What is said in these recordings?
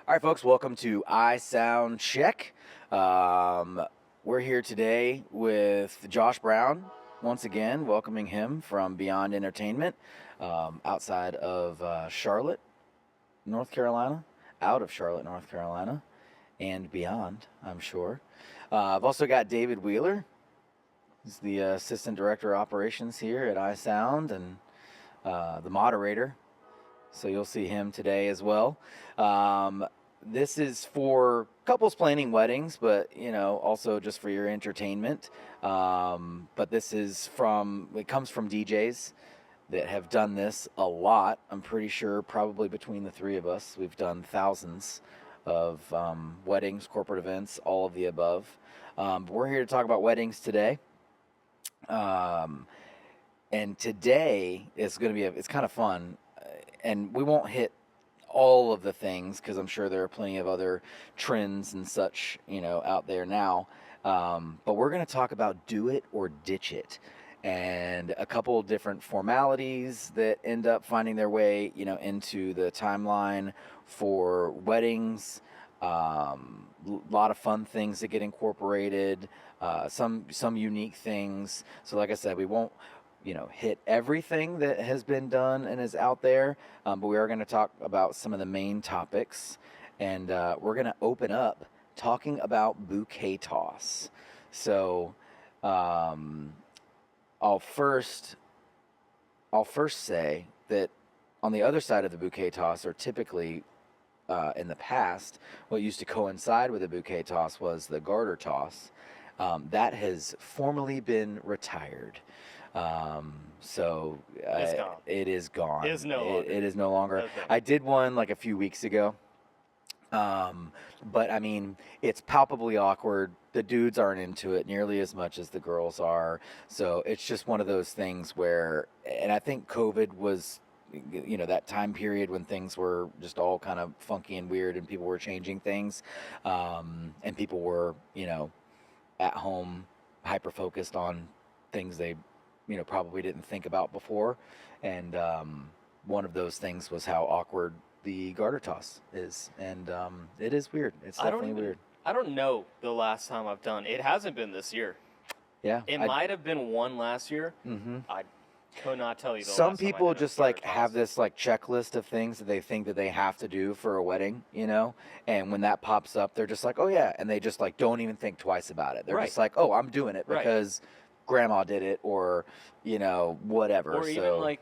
All right, folks, welcome to iSound Check. We're here today with Josh Brown, once again, welcoming him from Beyond Entertainment, outside of Charlotte, North Carolina, out of Charlotte, North Carolina, and beyond, I'm sure. I've also got David Wheeler. He's the Assistant Director of Operations here at iSound and the moderator. So you'll see him today as well. This is for couples planning weddings, but also just for your entertainment. But this is it comes from DJs that have done this a lot. I'm pretty sure probably between the three of us, we've done thousands of weddings, corporate events, all of the above. But we're here to talk about weddings today. And today is going to be it's kind of fun. And we won't hit all of the things because I'm sure there are plenty of other trends and such, out there now. But we're going to talk about do it or ditch it, and a couple of different formalities that end up finding their way, into the timeline for weddings. A lot of fun things that get incorporated, some unique things. So, like I said, we won't hit everything that has been done and is out there, but we are going to talk about some of the main topics, and we're going to open up talking about bouquet toss. So I'll first say that on the other side of the bouquet toss, or typically in the past, what used to coincide with the bouquet toss was the garter toss. That has formally been retired. So It's gone. it is gone. It is no longer. It is no longer. Okay. I did one like a few weeks ago. But I mean, it's palpably awkward. The dudes aren't into it nearly as much as the girls are. So it's just one of those things where, and I think COVID was, that time period when things were just all kind of funky and weird and people were changing things. And people were, at home hyper focused on things they probably didn't think about before, and one of those things was how awkward the garter toss is, and it is weird. It's definitely weird. I don't know the last time I've done. It hasn't been this year. Yeah, It might have been one last year. Mm-hmm. I could not tell you. Some people just have this checklist of things that they think that they have to do for a wedding, and when that pops up, they're just like, oh yeah, and they just don't even think twice about it. They're just like, oh, I'm doing it because grandma did it, or whatever. Or even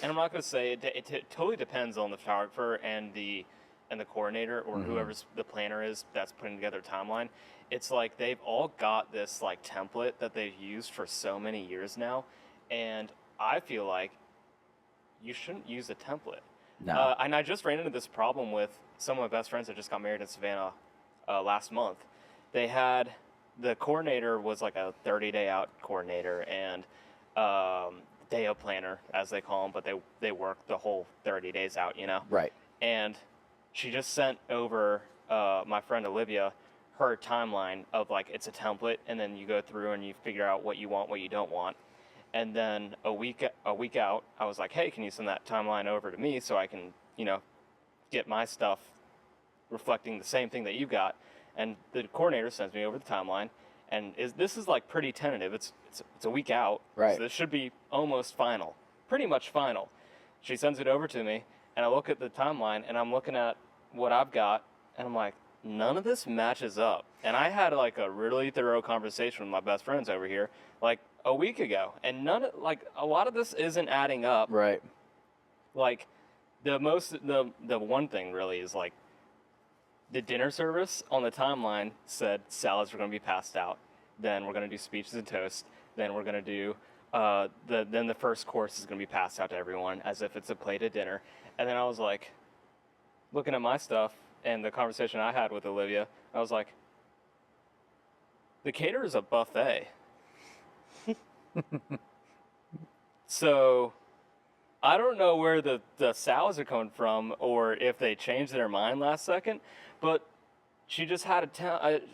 and I'm not going to say it totally depends on the photographer and the coordinator, or whoever's the planner is that's putting together a timeline. It's like they've all got this template that they've used for so many years now, and I feel like you shouldn't use a template. No. And I just ran into this problem with some of my best friends that just got married in Savannah last month. They had the coordinator was like a 30-day out coordinator and day of planner, as they call them, but they work the whole 30 days out, Right. And she just sent over my friend Olivia her timeline of it's a template, and then you go through and you figure out what you want, what you don't want. And then a week out, I was like, hey, can you send that timeline over to me so I can, get my stuff reflecting the same thing that you got? And the coordinator sends me over the timeline, and this is pretty tentative. It's a week out, right? So this should be almost final, pretty much final. She sends it over to me, and I look at the timeline, and I'm looking at what I've got, and I'm like, none of this matches up. And I had a really thorough conversation with my best friends over here, a week ago, and a lot of this isn't adding up. Right. The one thing really is the dinner service on the timeline said salads were going to be passed out. Then we're going to do speeches and toast. Then we're going to do then the first course is going to be passed out to everyone as if it's a plate of dinner. And then I was looking at my stuff and the conversation I had with Olivia, I was like, the caterer is a buffet. So I don't know where the salads are coming from, or if they changed their mind last second, but she just had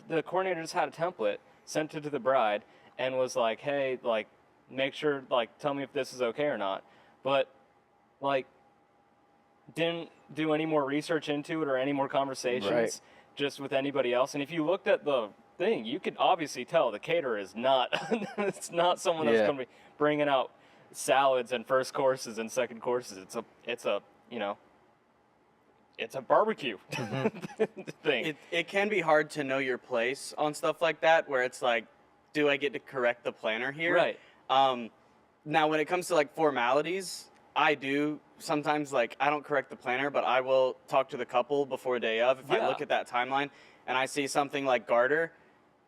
the coordinator just had a template, sent it to the bride, and was like, hey, make sure, tell me if this is okay or not. But didn't do any more research into it or any more conversations Right. just with anybody else. And if you looked at the thing, you could obviously tell the caterer is not it's not someone that's Yeah. going to be bringing out salads and first courses and second courses. It's a you know it's a barbecue thing. It can be hard to know your place on stuff like that, where it's like, do I get to correct the planner here? Right. Now, when it comes to like formalities, I do sometimes, like, I don't correct the planner, but I will talk to the couple before day of. If I Yeah. look at that timeline and I see something like garter,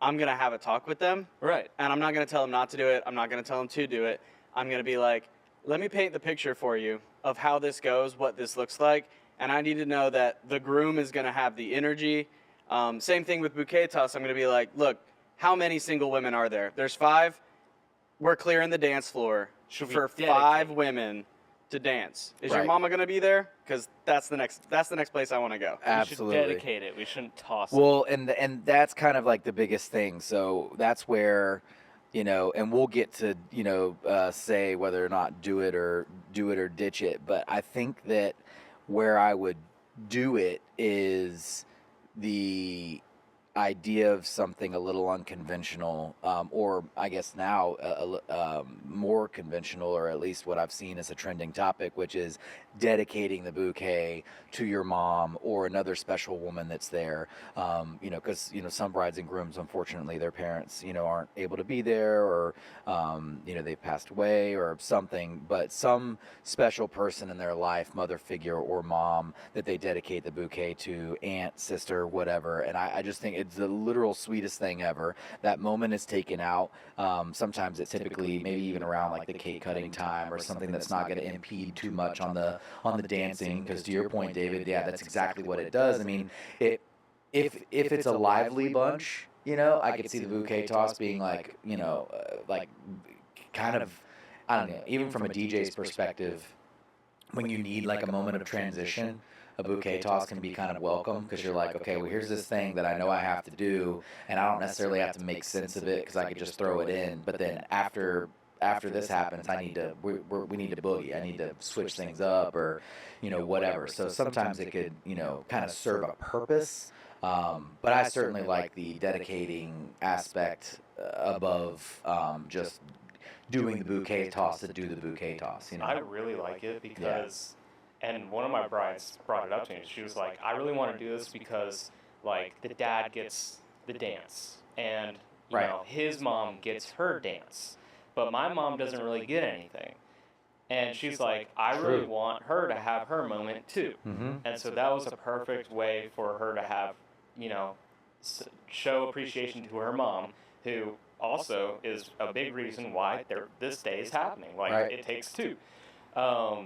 I'm gonna have a talk with them, Right. and I'm not gonna tell them not to do it. I'm not gonna tell them to do it. I'm gonna be like, let me paint the picture for you of how this goes, what this looks like, and I need to know that the groom is gonna have the energy. Same thing with bouquet toss. I'm gonna be like, look, how many single women are there? There's 5. We're clearing the dance floor Should we for dedicate? 5 women to dance. Is your Right. mama gonna be there? Because that's the next place I want to go. Absolutely. We should dedicate it. We shouldn't toss it. Well, and that's kind of like the biggest thing. So that's where, and we'll get to, say whether or not do it or ditch it. But I think that where I would do it is the idea of something a little unconventional, or I guess now more conventional, or at least what I've seen as a trending topic, which is dedicating the bouquet to your mom or another special woman that's there. Because some brides and grooms, unfortunately, their parents aren't able to be there, or they've passed away or something. But some special person in their life, mother figure or mom, that they dedicate the bouquet to, aunt, sister, whatever. And I just think it's the literal sweetest thing ever. That moment is taken out. Sometimes it's typically maybe even around like the cake cutting time or something that's not going to impede too much on the dancing. Because to your point, David, yeah, that's exactly what it does. I mean, if it's a lively bunch, I could see the bouquet toss being like, like kind of, I don't know, even from a DJ's perspective, when you need like a moment of transition, a bouquet toss can be kind of welcome, because you're like, okay, well, here's this thing that I know I have to do, and I don't necessarily have to make sense of it because I could just throw it in. But then after this happens, we need to boogie. I need to switch things up, or whatever. So sometimes it could kind of serve a purpose. But I certainly like the dedicating aspect above just doing the bouquet toss to do the bouquet toss. I really like it because, and one of my brides brought it up to me. She was like, I really want to do this because, like, the dad gets the dance, and Right. his mom gets her dance, but my mom doesn't really get anything. And she's like, I really True. want her to have her moment too. Mm-hmm. And so that was a perfect way for her to have, show appreciation to her mom, who also is a big reason why this day is happening. Like, Right. it takes 2.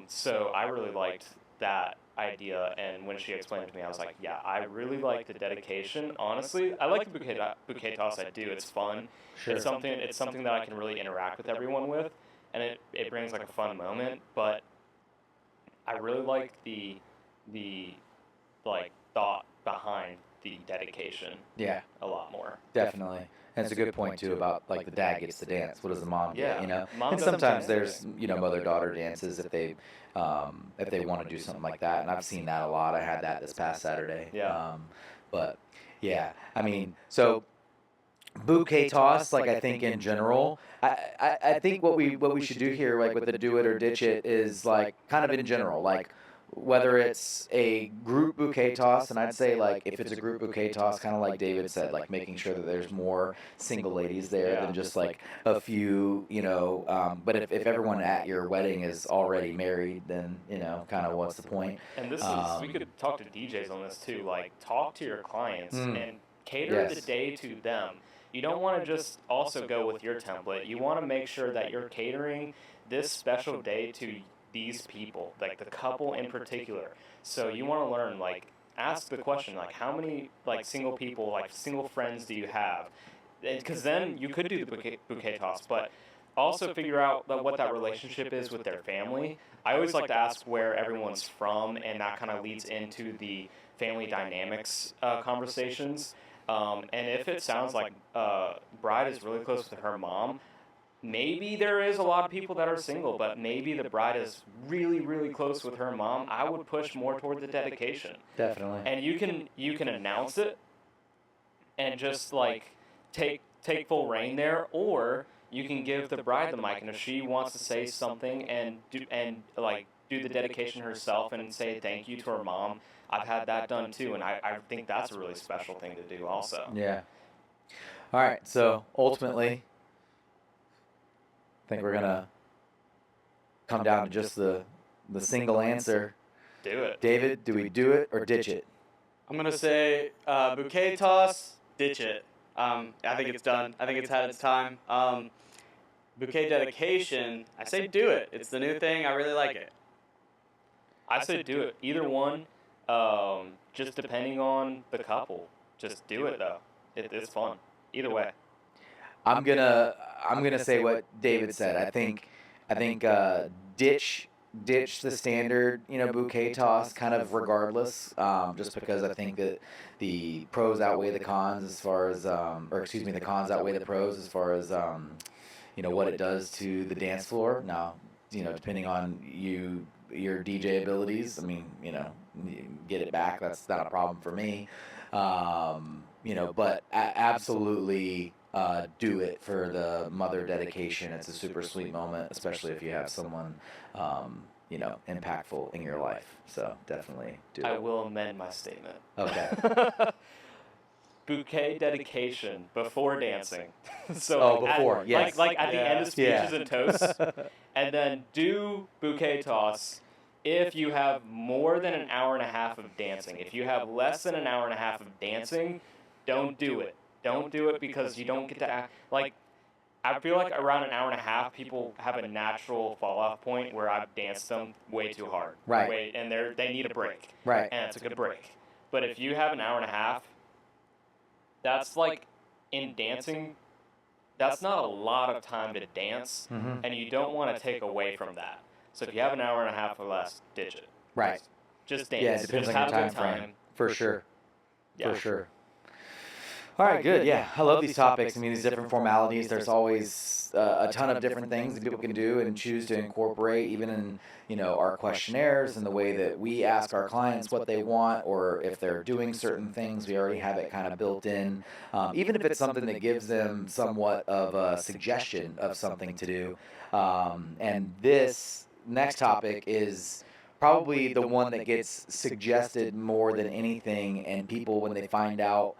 So I really liked that idea, and when she explained it to me, I was like, yeah, I really like the dedication. Honestly, I like the bouquet toss. I do. It's fun. Sure. It's something that I can really interact with everyone with, and it brings like a fun moment. But I really like the like thought behind the dedication Yeah, a lot more. definitely. And it's a good point too about like the dad gets to dance. What does the mom get? Yeah. Mom And doesn't sometimes dance. there's mother-daughter dances if they want to do something like that. And I've seen that a lot. I had that this past Saturday. Yeah. But yeah, I mean, so bouquet toss, like I think in general, I think what we should do here, like with the do it or ditch it, is like kind of in general, like whether it's a group bouquet toss, and I'd say like if it's a group bouquet toss, kind of like David said, like making sure that there's more single ladies there Yeah. than just like a few, but if everyone at your wedding is already married, then kind of what's the point? And this is, we could talk to DJs on this too. Like, talk to your clients Mm. and cater Yes. the day to them. You don't want to just also go with your template. You want to make sure that you're catering this special day to these people, like the couple in particular. So you want to learn, like, ask the question, like, how many like single people, like single friends, do you have? Because then you could do the bouquet toss, but also figure out what that relationship is with their family. I always like to ask where everyone's from, and that kind of leads into the family dynamics conversations. And if it sounds like bride is really close with her mom, maybe there is a lot of people that are single, but maybe the bride is really, really close with her mom. I would push more toward the dedication. Definitely. And you can announce it and just like take full reign there, or you can give the bride the mic, and if she wants to say something and do the dedication herself and say thank you to her mom. I've had that done too, and I think that's a really special thing to do also. Yeah. All right. So ultimately, I think we're gonna come down to just the single answer. Do it. David, do we do it or ditch it? I'm gonna say bouquet toss, ditch it. I think it's done. I think it's had its time. Bouquet dedication, I say do it. It's the new thing. I really like it. I say do it. Either one, just depending on the couple. Just do it though. It's fun. Either way. I'm gonna say what David said. I think ditch the standard, bouquet toss kind of regardless, just because I think that the pros outweigh the cons as far as the cons outweigh the pros as far as what it does to the dance floor. Now, depending on your DJ abilities, I mean, you get it back. That's not a problem for me. But absolutely do it for the mother dedication. It's a super sweet moment, especially if you have someone, impactful in your life. So definitely do it. I will amend my statement. Okay. Bouquet dedication before dancing. So before, yes. Like at the end of speeches Yeah. and toasts, and then do bouquet toss if you have more than an hour and a half of dancing. If you have less than an hour and a half of dancing, don't do it. Don't do it because you don't get to act like. I feel like around an hour and a half, people have a natural fall-off point where I've danced them way too hard. Right. And they need a break. Right. And it's a good break. But if you have an hour and a half, that's like in dancing, that's not a lot of time to dance, and you don't want to take away from that. So if you have an hour and a half or less, ditch it. Right. Just dance. Yeah, it depends just on your have a time good frame. For sure. Yeah. For sure. All right, good. Yeah, I love these topics. I mean, these different formalities. There's always a ton of different things that people can do and choose to incorporate, even in our questionnaires and the way that we ask our clients what they want, or if they're doing certain things, we already have it kind of built in. Even if it's something that gives them somewhat of a suggestion of something to do. And this next topic is probably the one that gets suggested more than anything, and people, when they find out,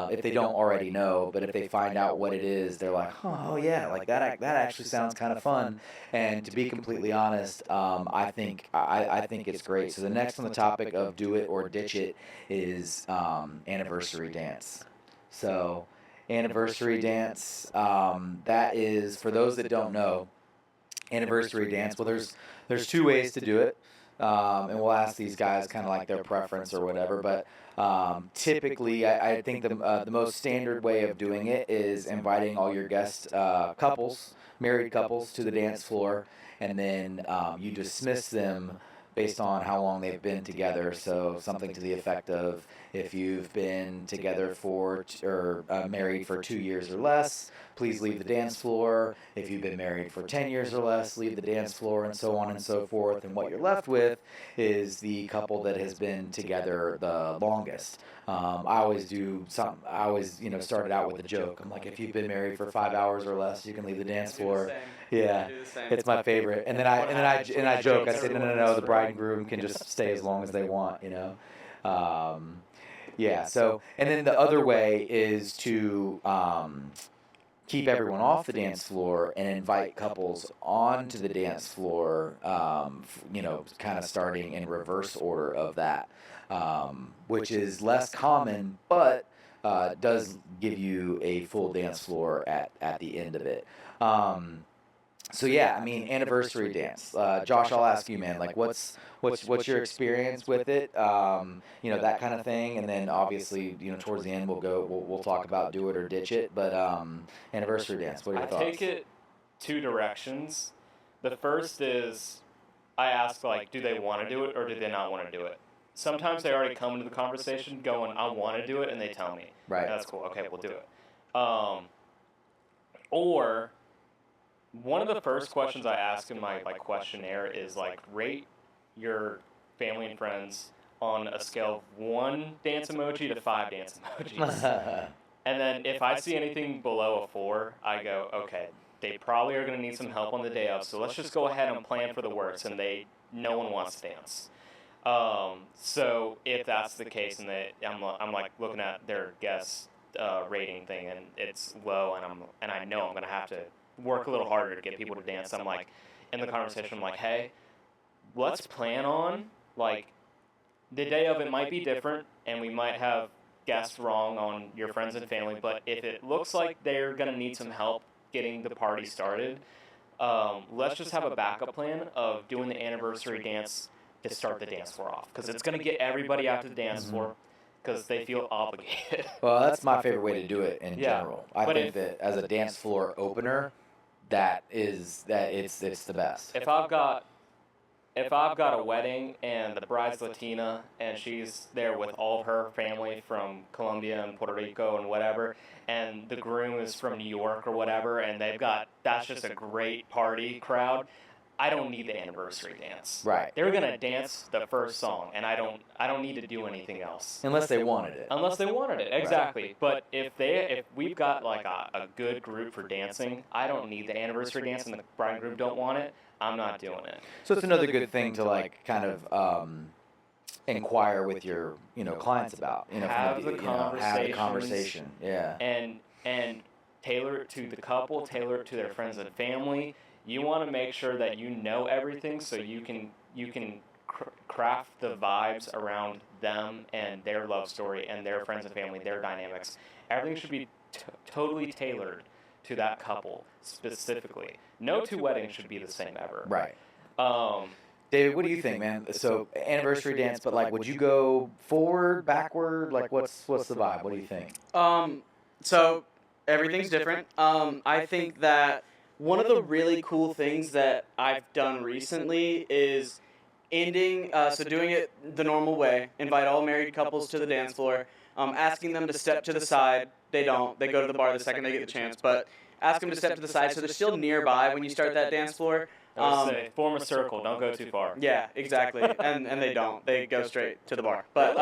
if they don't already know, but if they find out what it is, they're like, oh yeah, like that actually sounds kind of fun. And to be completely honest, I think it's great. So the next on the topic of do it or ditch it is anniversary dance. So anniversary dance, that is, for those that don't know, anniversary dance. Well, there's two ways to do it. And we'll ask these guys kind of like their preference or whatever, but typically I think the most standard way of doing it is inviting all your guest couples, married couples, to the dance floor, and then you dismiss them based on how long they've been together. So something to the effect of, if you've been together or married for 2 years or less, please leave the dance floor. If you've been married for 10 years or less, leave the dance floor, and so on and so forth. And what you're left with is the couple that has been together the longest. I always started out with a joke. I'm like, if you've been married for 5 hours or less, you can leave the dance floor. Yeah, it's my favorite. And then I joke. I say, no. The bride and groom can just stay as long as they want. Yeah. So, and then the other way is to keep everyone off the dance floor and invite couples onto the dance floor. Kind of starting in reverse order of that, which is less common, but does give you a full dance floor at the end of it. So yeah, I mean, anniversary dance. Josh, I'll ask you, man. Like, what's your experience with it? That kind of thing. And then obviously, towards the end, we'll talk about do it or ditch it. But anniversary dance. What are your thoughts? I take it two directions. The first is I ask, like, do they want to do it or do they not want to do it? Sometimes they already come into the conversation going, I want to do it, and they tell me. Right. That's cool. Okay, we'll do it. Or one of the first questions I ask in my like questionnaire is like rate your family and friends on a scale of 1 dance emoji to 5 dance emojis. And then if I see anything below a 4, I go, okay, they probably are going to need some help on the day of, so let's just go ahead and plan for the worst, and no one wants to dance. So if that's the case, and I'm like looking at their guest rating thing, and it's low, and I know I'm going to have to work a little harder to get people to dance. I'm like, in the conversation, I'm like, hey, let's plan on like the day of it might be different, and we might have guessed wrong on your friends and family, but if it looks like they're going to need some help getting the party started, let's just have a backup plan of doing the anniversary dance to start the dance floor off, because it's going to get everybody out to the dance floor because they feel obligated. Well, that's my favorite way to do it in Yeah. general. I But think if- that as a dance floor opener, it's the best. If I've got a wedding and the bride's Latina and she's there with all of her family from Colombia and Puerto Rico and whatever, and the groom is from New York or whatever, and that's just a great party crowd, I don't need the anniversary dance. Right. They're gonna dance the first song, and I don't need to do anything else. Unless they wanted it. Unless they wanted it, exactly. But if we've got like a good group for dancing, I don't need the anniversary dance, and the bride and groom don't want it, I'm not doing it. So it's another good thing to like kind of inquire with your clients about. Have the have the conversations. conversation. Yeah. And tailor it to the couple, tailor it to their friends and family. You want to make sure that you know everything, so you can craft the vibes around them and their love story and their friends and family, their dynamics. Everything should be totally tailored to that couple specifically. No two weddings should be the same ever. Right. Um, David, what do you think, man? So anniversary dance, but like, would you go forward, backward? Like, what's the vibe? What do you think? So everything's different. I think that one of the really cool things that I've done recently is doing it the normal way, invite all married couples to the dance floor, asking them to step to the side. They don't. They go to the bar the second they get the chance, but ask them to step to the side so they're still nearby when you start that dance floor. I would say form a circle. Don't go too far. Yeah, exactly. and they don't. They go straight to the bar. But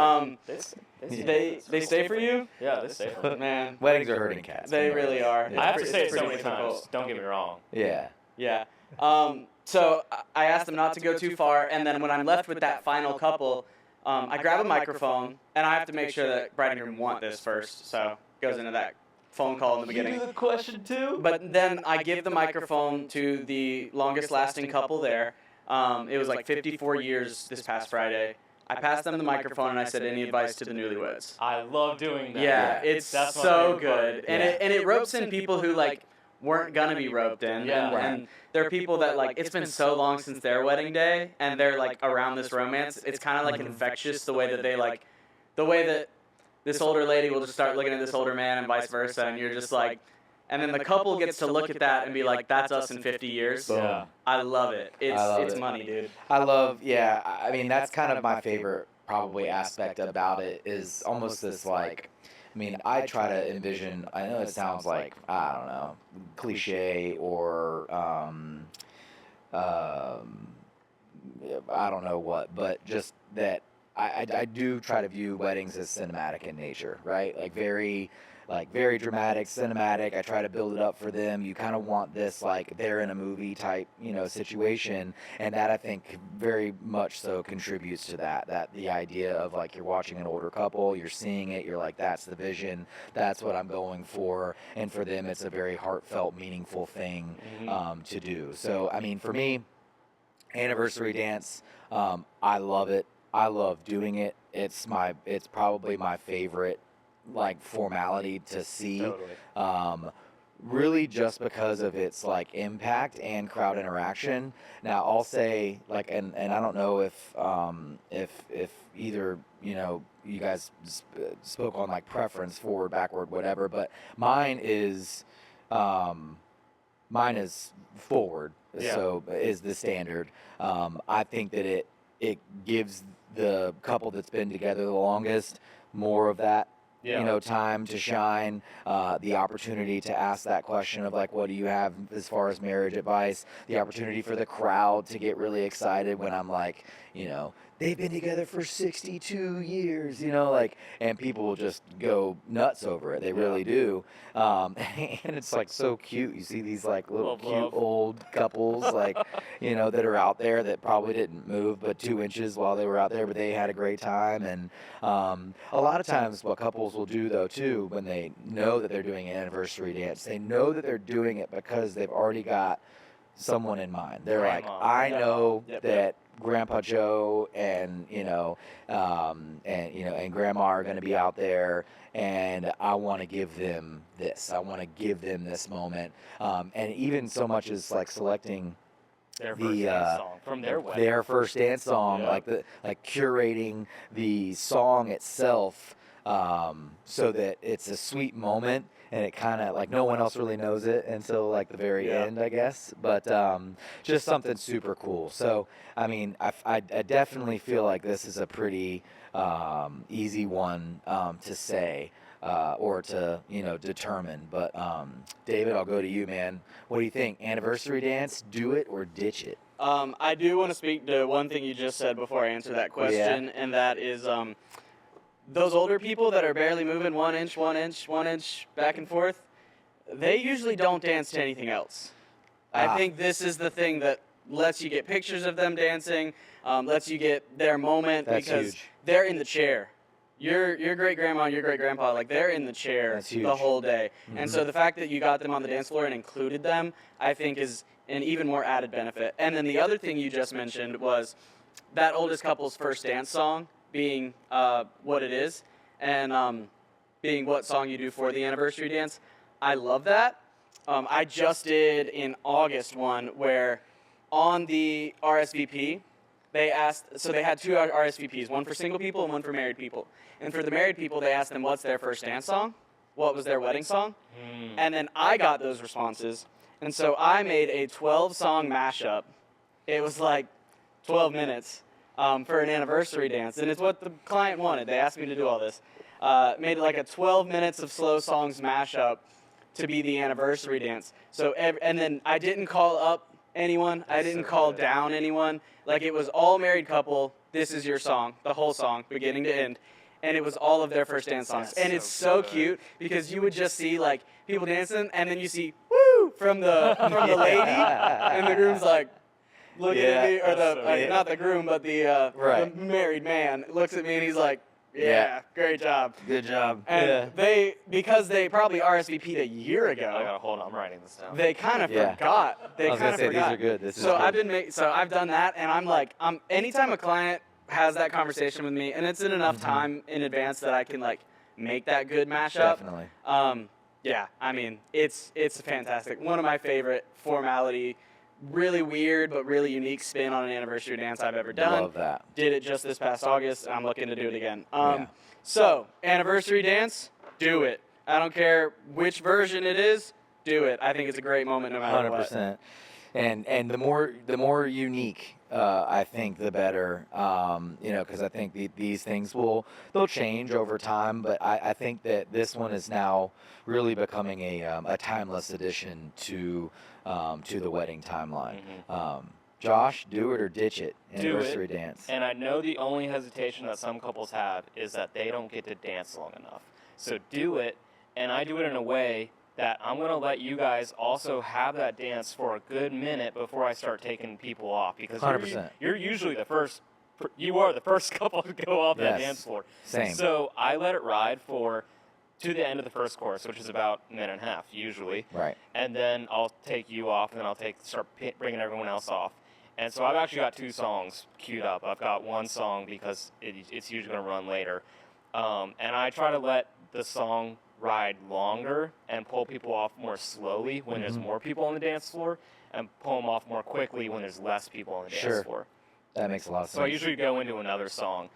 they stay for you? Yeah, they stay for me. Man, Weddings are hurting cats. they really are. I have to It's say it so pretty many times. difficult. Don't get me wrong. Yeah. Yeah. So I asked them not to go too far, and then when I'm left with that final couple, I grab a microphone, and I have to make sure that bride and groom want this first. So it goes into that phone call in the beginning. the question too. But then I give the microphone to the longest lasting couple there. It was like 54 years this past Friday. I passed them the microphone and I said, "Any advice to the newlyweds?" I love doing that. Yeah, it's That's my so favorite part. good, and it ropes in people who like weren't gonna be roped in. Yeah. And there are people that like it's been so long since their wedding day, and they're like around this romance. It's kind of like infectious the way that this older lady will just start looking at this older man and vice versa, and you're just like, and then the couple gets to look at that and be like, "That's us in 50 years." Yeah. I love it. It's it. money, dude. I mean, that's kind of my favorite probably aspect about it is almost this like, I mean, I try to envision, I know it sounds like, I don't know, cliche or, I don't know what, but just that I do try to view weddings as cinematic in nature, right? Like very dramatic, cinematic. I try to build it up for them. You kind of want this like they're in a movie type, situation, and that I think very much so contributes to that. That the idea of like you're watching an older couple, you're seeing it, you're like that's the vision, that's what I'm going for, and for them it's a very heartfelt, meaningful thing to do. So I mean, for me, anniversary dance, I love it. I love doing it. It's probably my favorite like formality to see. Totally. Really just because of its like impact and crowd interaction. Now I'll say like and I don't know if either you guys spoke on like preference forward, backward, whatever, but mine is forward. Yeah. So is the standard. I think that it gives the couple that's been together the longest more of that time to shine, the opportunity to ask that question of like, what do you have as far as marriage advice, the opportunity for the crowd to get really excited when I'm like, they've been together for 62 years, like, and people will just go nuts over it. They really do. And it's like so cute. You see these like little cute old couples, like, that are out there that probably didn't move but 2 inches while they were out there, but they had a great time. And a lot of times what couples will do though too, when they know that they're doing an anniversary dance, they know that they're doing it because they've already got someone in mind. They're like, I know that Grandpa Joe and and Grandma are going to be out there, and I want to give them this. I want to give them this moment, and even so much as like selecting their first dance song from their wedding. Their first dance song, like curating the song itself, so that it's a sweet moment. And it kind of like no one else really knows it until like the very end, I guess. But just something super cool. So I mean, I definitely feel like this is a pretty easy one to say or to determine. But David, I'll go to you, man. What do you think? Anniversary dance? Do it or ditch it? I do want to speak to one thing you just said before I answer that question, and that is those older people that are barely moving 1 inch, 1 inch, 1 inch back and forth, they usually don't dance to anything else. I think this is the thing that lets you get pictures of them dancing, lets you get their moment. That's because huge. They're in the chair. Your great grandma and your great grandpa, like they're in the chair the whole day. Mm-hmm. And so the fact that you got them on the dance floor and included them, I think is an even more added benefit. And then the other thing you just mentioned was that oldest couple's first dance song being what it is, and being what song you do for the anniversary dance. I love that. I just did in August one where on the RSVP, they had 2 RSVPs, one for single people and one for married people. And for the married people, they asked them what's their first dance song, what was their wedding song, and then I got those responses. And so I made a 12-song mashup. It was like 12 minutes. For an anniversary dance, and it's what the client wanted. They asked me to do all this. Made it like a 12 minutes of slow songs mashup to be the anniversary dance. So and then I didn't call up anyone. I didn't call down anyone. Like it was all married couple. This is your song, the whole song, beginning to end, and it was all of their first dance songs. And it's so cute because you would just see like people dancing, and then you see woo from the lady, and the groom's like, looking at me, or not the groom, but the married man looks at me and he's like, great job. Good job. And because they probably RSVP'd a year ago. I gotta hold on, I'm writing this down. They kind of forgot. They kind of forgot. These are good. So I've done that, and I'm like, anytime a client has that conversation with me, and it's in enough time in advance that I can like make that good mashup. Definitely. I mean, it's fantastic. One of my favorite formality. Really weird but really unique spin on an anniversary dance I've ever done. Love that. Did it just this past August. I'm looking to do it again. So, anniversary dance, do it. I don't care which version it is, do it. I think it's a great moment no matter 100%. And the more unique, I think, the better. Because I think these things they'll change over time. But I think that this one is now really becoming a timeless addition to the wedding timeline. Josh, do it or ditch it. Anniversary dance. And I know the only hesitation that some couples have is that they don't get to dance long enough. So do it, and I do it in a way that I'm going to let you guys also have that dance for a good minute before I start taking people off. Because 100%. You're usually the first, you are the first couple to go off that dance floor. Same. So I let it ride to the end of the first course, which is about a minute and a half usually. Right. And then I'll take you off, and then I'll start bringing everyone else off. And so I've actually got 2 songs queued up. I've got one song because it's usually going to run later. And I try to let the song ride longer and pull people off more slowly when there's more people on the dance floor, and pull them off more quickly when there's less people on the dance floor. That makes a lot of sense. So I usually go into another song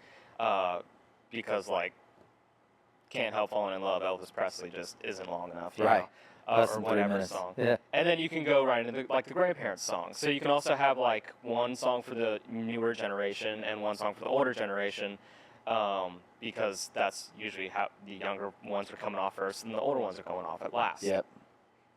because, like, Can't Help Falling in Love, Elvis Presley just isn't long enough. You know? Or whatever song. Yeah. And then you can go right into the grandparents' song. So you can also have like one song for the newer generation and one song for the older generation. because that's usually how the younger ones are coming off first and the older ones are going off at last. Yep.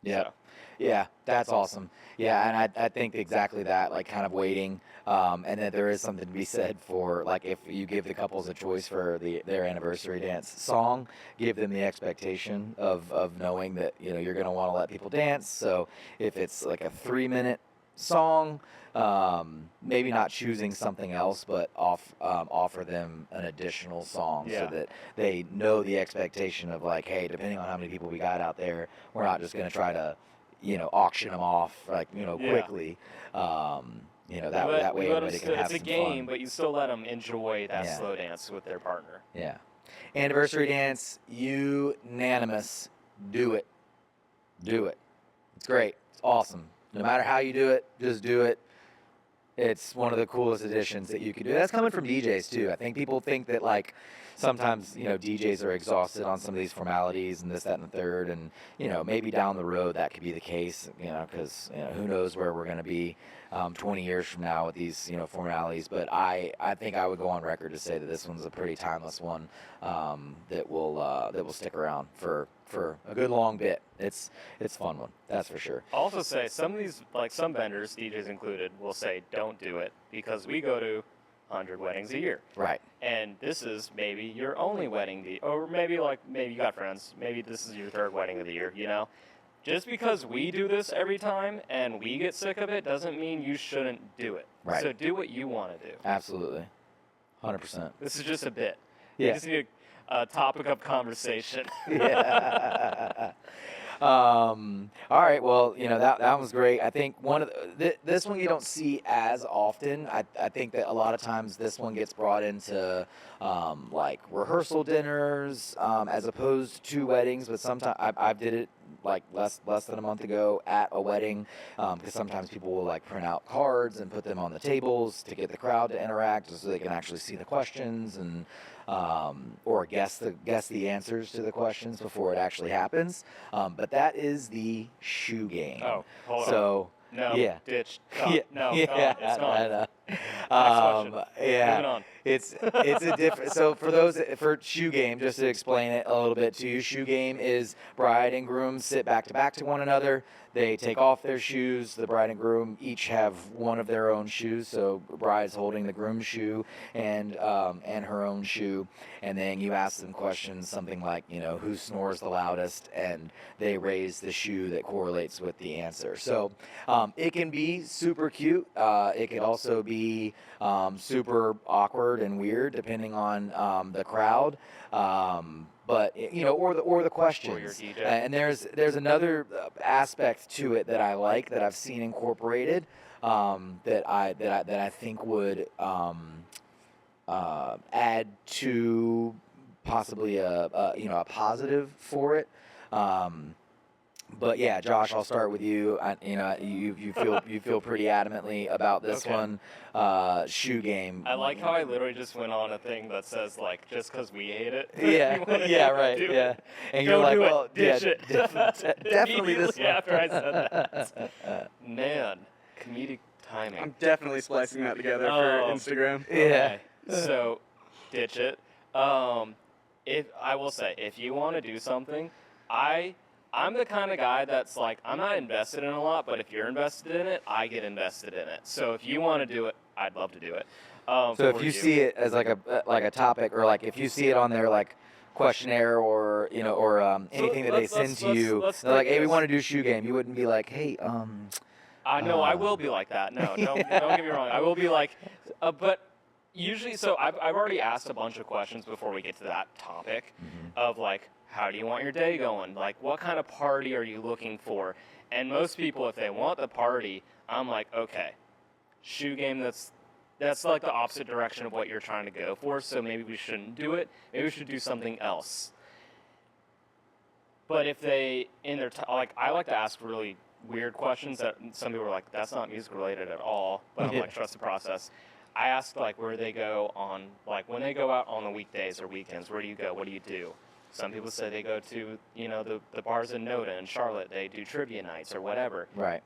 Yep. So, Yeah, that's awesome. Yeah, and I think exactly that, like kind of waiting, and then there is something to be said for like if you give the couples a choice for their anniversary dance song, give them the expectation of knowing that you're gonna want to let people dance. So if it's like a 3 minute song, maybe not choosing something else, but offer them an additional song so Yeah. that they know the expectation of like, hey, depending on how many people we got out there, we're not just gonna try to auction them off like Yeah. quickly. That But way you let 'em everybody can still, have it's a some game, fun. but you still let them enjoy that Yeah. slow dance with their partner. Yeah. Anniversary dance, unanimous. Do it. Do it. It's great. It's awesome. No matter how you do it, just do it. It's one of the coolest additions that you could do. That's coming from DJs too. I think people think that like sometimes DJs are exhausted on some of these formalities and this, that, and the third, and maybe down the road that could be the case. Because who knows where we're going to be 20 years from now with these formalities. But I think I would go on record to say that this one's a pretty timeless one that will stick around for a good long bit. It's a fun one, that's for sure. I'll also say some of these, like some vendors, DJs included, will say don't do it because we go to 100 weddings a year. Right. And this is maybe your only wedding, or maybe you got friends, maybe this is your third wedding of the year, Just because we do this every time and we get sick of it doesn't mean you shouldn't do it. Right. So do what you want to do. Absolutely. 100%. This is just a bit. Yeah. You just need a topic of conversation. Yeah. All right. Well, that was great. I think one of this one you don't see as often. I think that a lot of times this one gets brought into like rehearsal dinners as opposed to weddings. But sometimes I did it like less than a month ago at a wedding because sometimes people will like print out cards and put them on the tables to get the crowd to interact so they can actually see the questions and or guess the answers to the questions before it actually happens. But that is the shoe game. Oh, hold on. So No, yeah. ditch. Gone. Yeah, No, yeah, gone. It's gone. I know. question. Yeah, Moving on. it's a different. So for shoe game, just to explain it a little bit to you, shoe game is bride and groom sit back to one another. They take off their shoes. The bride and groom each have one of their own shoes. So bride's holding the groom's shoe and her own shoe, and then you ask them questions, something like who snores the loudest, and they raise the shoe that correlates with the answer. So it can be super cute. It could also be super awkward and weird depending on the crowd. But or the questions. Or your DJ. And there's another aspect to it that I like that I've seen incorporated that I think would add to possibly a positive for it. But yeah, Josh, I'll start with you. You feel pretty adamantly about this Okay. one. Shoe game. I like how I literally just went on a thing that says like just because we hate it. Yeah, you wanna yeah, right, do yeah. it. And Don't you're like, do well, it. Ditch yeah, it. definitely this Immediately one. after I said that. Man, comedic timing. I'm definitely splicing that together for Oh. Instagram. Yeah. Okay, so ditch it. If I will say, if you want to do something, I'm the kind of guy that's like, I'm not invested in a lot, but if you're invested in it, I get invested in it. So if you want to do it, I'd love to do it. So for if you see it as like a topic, or like if you see it on their like questionnaire or anything that they send to you, let's they're like, take hey, we this. want to do shoe game. You wouldn't be like, hey, I know I will be like that. No, don't get me wrong. I will be like, but usually, so I've already asked a bunch of questions before we get to that topic of like, how do you want your day going? Like, what kind of party are you looking for? And most people, if they want the party, I'm like, okay, shoe game that's like the opposite direction of what you're trying to go for. So maybe we shouldn't do it. Maybe we should do something else. But if they like, I like to ask really weird questions that some people are like, that's not music related at all. But I'm like, trust the process. I asked like where they go on, like when they go out on the weekdays or weekends, where do you go? What do you do? Some people say they go to, the bars in Noda and Charlotte. They do trivia nights or whatever. right.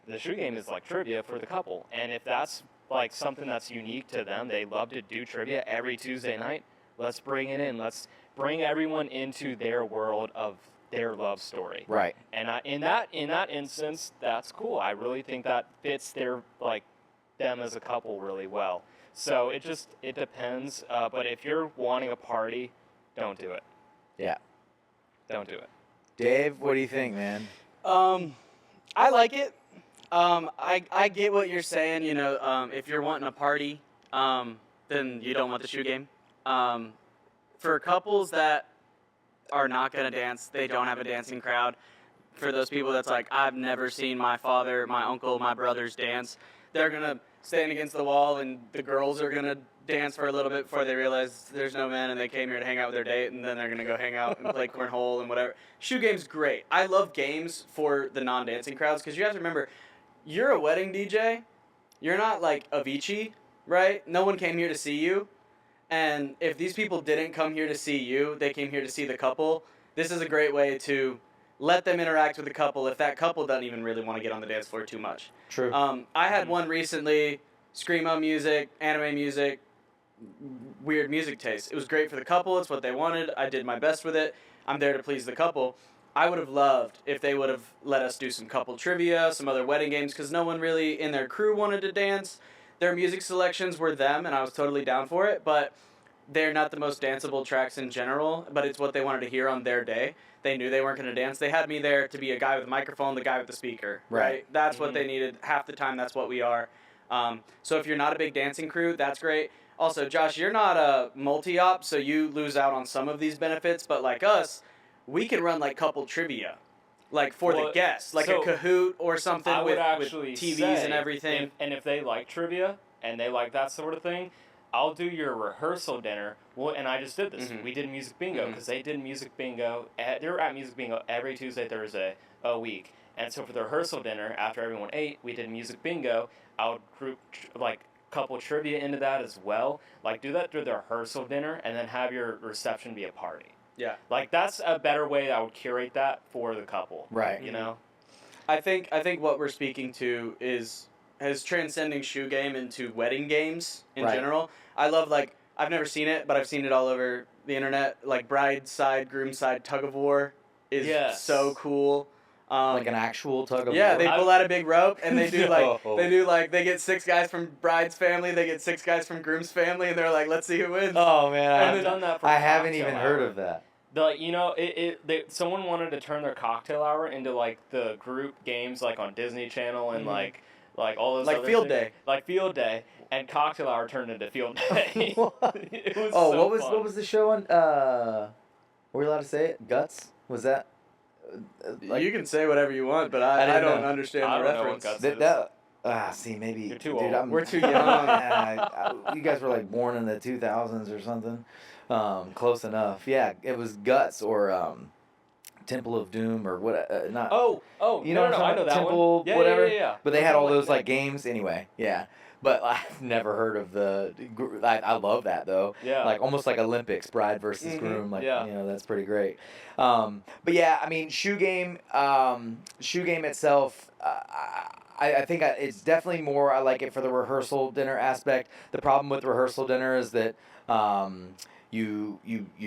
The shoe game is like trivia for the couple. And if that's like something that's unique to them. They love to do trivia every Tuesday night. Let's bring it in. Let's bring everyone into their world of their love story. Right. And in that instance, that's cool. I really think that fits their them as a couple really well. So it depends. But if you're wanting a party, don't do it. Yeah. Don't do it. Dave, what do you think, man? I like it. I get what you're saying. You know, if you're wanting a party, then you don't want the shoe game. For couples that are not gonna dance, they don't have a dancing crowd. For those people that's like, I've never seen my father, my uncle, my brothers dance. They're gonna stand against the wall, and the girls are gonna dance for a little bit before they realize there's no men and they came here to hang out with their date, and then they're gonna go hang out and play cornhole and whatever. Shoe game's great. I love games for the non-dancing crowds because you have to remember, you're a wedding DJ. You're not like Avicii, right? No one came here to see you. And if these people didn't come here to see you, they came here to see the couple. This is a great way to let them interact with the couple if that couple doesn't even really want to get on the dance floor too much. True. I had one recently, screamo music, anime music, weird music taste. It was great for the couple. It's what they wanted. I did my best with it. I'm there to please the couple. I would have loved if they would have let us do some couple trivia, some other wedding games, because no one really in their crew wanted to dance. Their music selections were them, and I was totally down for it, but they're not the most danceable tracks in general, but it's what they wanted to hear on their day. They knew they weren't going to dance. They had me there to be a guy with a microphone, the guy with the speaker, right? That's what they needed. Half the time, that's what we are. So if you're not a big dancing crew, that's great. Also, Josh, you're not a multi-op, so you lose out on some of these benefits, but like us, we can run like couple trivia, like for the guests, like a Kahoot or something with TVs and everything. And if they like trivia and they like that sort of thing, I'll do your rehearsal dinner. Well, and I just did this. We did music bingo because they did music bingo. They were at music bingo every Tuesday, Thursday a week. And so for the rehearsal dinner, after everyone ate, we did music bingo. I would group like couple trivia into that as well. Like do that through the rehearsal dinner, and then have your reception be a party. Yeah. Like that's a better way I would curate that for the couple. Right. You know? I think what we're speaking to is transcending shoe game into wedding games in general. I love, like, I've never seen it, but I've seen it all over the internet. Like bride side, groom side tug of war is so cool. Like an actual tug of war. Yeah, they pull out a big rope and they do they get 6 guys from bride's family, they get 6 guys from groom's family, and they're like, let's see who wins. Oh man, I've done that for I haven't even heard of that. Someone wanted to turn their cocktail hour into like the group games like on Disney Channel and like all those like other field things. day. Like field day, and cocktail hour turned into field day. It was what was the show on? Were we allowed to say it? Guts? Was that? You can say whatever you want, but I don't understand I the don't know what reference. Guts is. See, maybe You're too dude, old. We're too young. You guys were like born in the 2000s or something. Close enough. Yeah, it was Guts or Temple of Doom or what? Not. You know, I know that Temple, one. Yeah, whatever. Yeah. But they had all those like games anyway. Yeah. But I've never heard of the. I love that though. Yeah. Like almost like Olympics, bride versus groom. Like that's pretty great. But yeah, I mean, shoe game itself. I think it's definitely more. I like it for the rehearsal dinner aspect. The problem with rehearsal dinner is that you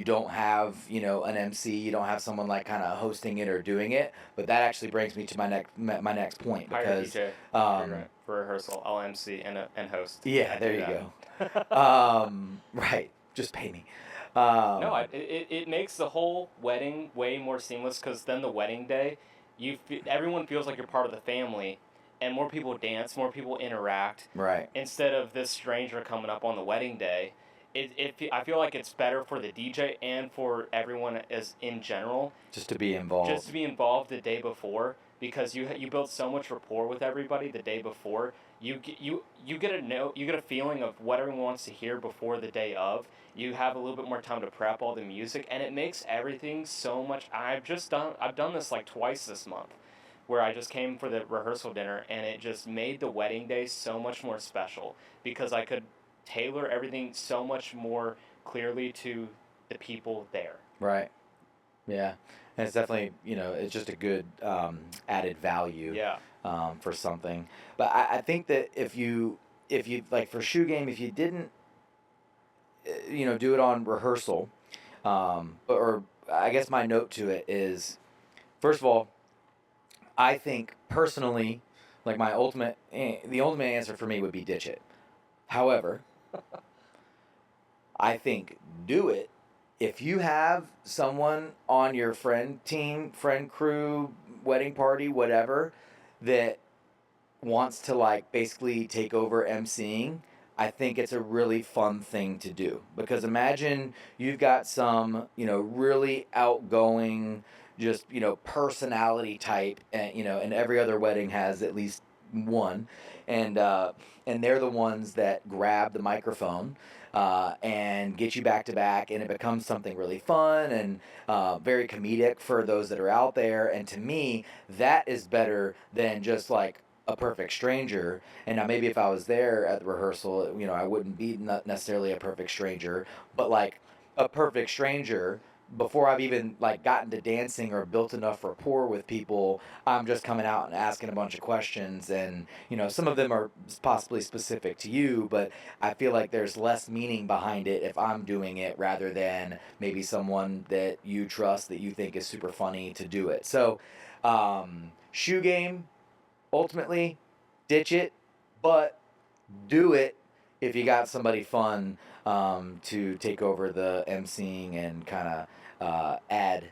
don't have an MC. You don't have someone like kind of hosting it or doing it. But that actually brings me to my next point because for rehearsal, I'll MC and host. Yeah, there you go. Right, just pay me. No, it makes the whole wedding way more seamless because then the wedding day, everyone feels like you're part of the family, and more people dance, more people interact. Right. Instead of this stranger coming up on the wedding day, I feel like it's better for the DJ and for everyone as in general. Just to be involved. Just to be involved the day before, because you build so much rapport with everybody the day before. You get a feeling of what everyone wants to hear before the day of. You have a little bit more time to prep all the music, and it makes everything so much. I've done this like twice this month, where I just came for the rehearsal dinner, and it just made the wedding day so much more special because I could tailor everything so much more clearly to the people there. Right. Yeah. And it's definitely, it's just a good added value for something. But I think that if you if you like for shoe game, if you didn't, do it on rehearsal, or I guess my note to it is, first of all, I think personally, like the ultimate answer for me would be ditch it. However, I think do it if you have someone on your friend team, friend crew, wedding party, whatever, that wants to like basically take over emceeing. I think it's a really fun thing to do because imagine you've got some, really outgoing, just, personality type, and every other wedding has at least one, and they're the ones that grab the microphone and get you back to back, and it becomes something really fun and very comedic for those that are out there. And to me, that is better than just like a perfect stranger. And now maybe if I was there at the rehearsal, I wouldn't be not necessarily a perfect stranger, but like a perfect stranger before I've even like gotten to dancing or built enough rapport with people, I'm just coming out and asking a bunch of questions, and some of them are possibly specific to you, but I feel like there's less meaning behind it if I'm doing it rather than maybe someone that you trust that you think is super funny to do it. So, shoe game, ultimately, ditch it, but do it if you got somebody fun to take over the emceeing and kind of add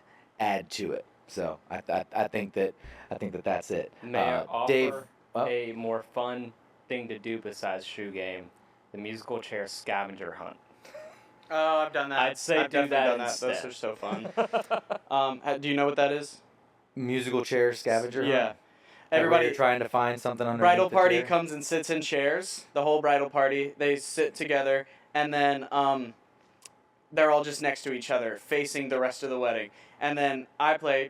to it. So I think that that's it. May I offer Dave, a more fun thing to do besides shoe game? The musical chair scavenger hunt. Oh, I've done that. I'd say I've do definitely that done instead. Those are so fun. Do you know what that is? musical chair scavenger hunt? Yeah. Everybody Everybody, trying to find something underneath bridal the party chair? comes and sits in chairs. The whole bridal party, they sit together, and then they're all just next to each other, facing the rest of the wedding. And then I play.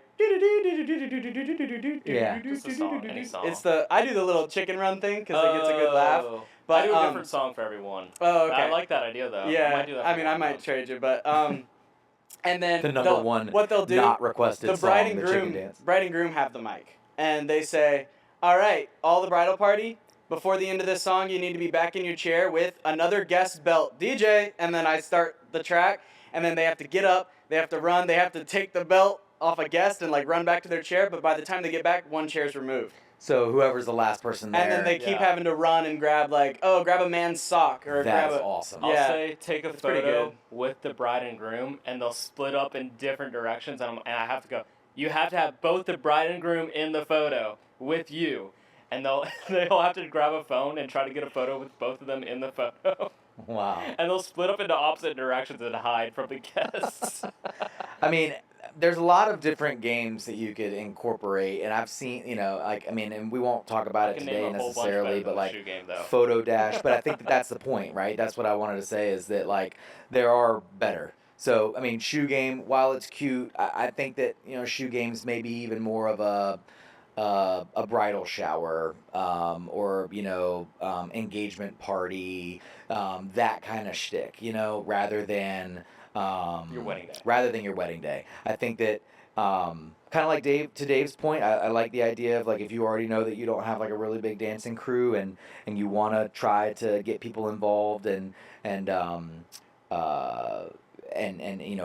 Yeah. Just a song, any song. I do the little chicken run thing because it gets a good laugh. But I do a different song for everyone. Oh, okay. I like that idea though. Yeah, I might do that. I might trade you, but and then The number one what they'll do, not requested the bride song, and the groom, chicken dance. bride and groom have the mic, and they say, "All right, all the bridal party, before the end of this song, you need to be back in your chair with another guest belt, DJ." And then I start the track, and then they have to get up, they have to run, they have to take the belt off a guest and like run back to their chair. But by the time they get back, one chair's removed. So whoever's the last person there. And then they keep having to run and grab grab a man's sock or That grab is a. awesome. I'll Yeah. say take a It's pretty photo good. with the bride and groom, and they'll split up in different directions, and I have to go. You have to have both the bride and groom in the photo with you, and they'll have to grab a phone and try to get a photo with both of them in the photo. Wow. And they'll split up into opposite directions and hide from the guests. I mean, there's a lot of different games that you could incorporate, and I've seen, and we won't talk about I it can today name a whole bunch necessarily, better but than a like shoe game, though. photo dash. But I think that that's the point, right? That's what I wanted to say is that like there are better. So I mean, shoe game, while it's cute, I think that shoe games may be even more of a bridal shower or engagement party, that kind of shtick, rather than Your wedding day. Rather than your wedding day. I think that kind of like Dave's point, I like the idea of like if you already know that you don't have like a really big dancing crew and you want to try to get people involved and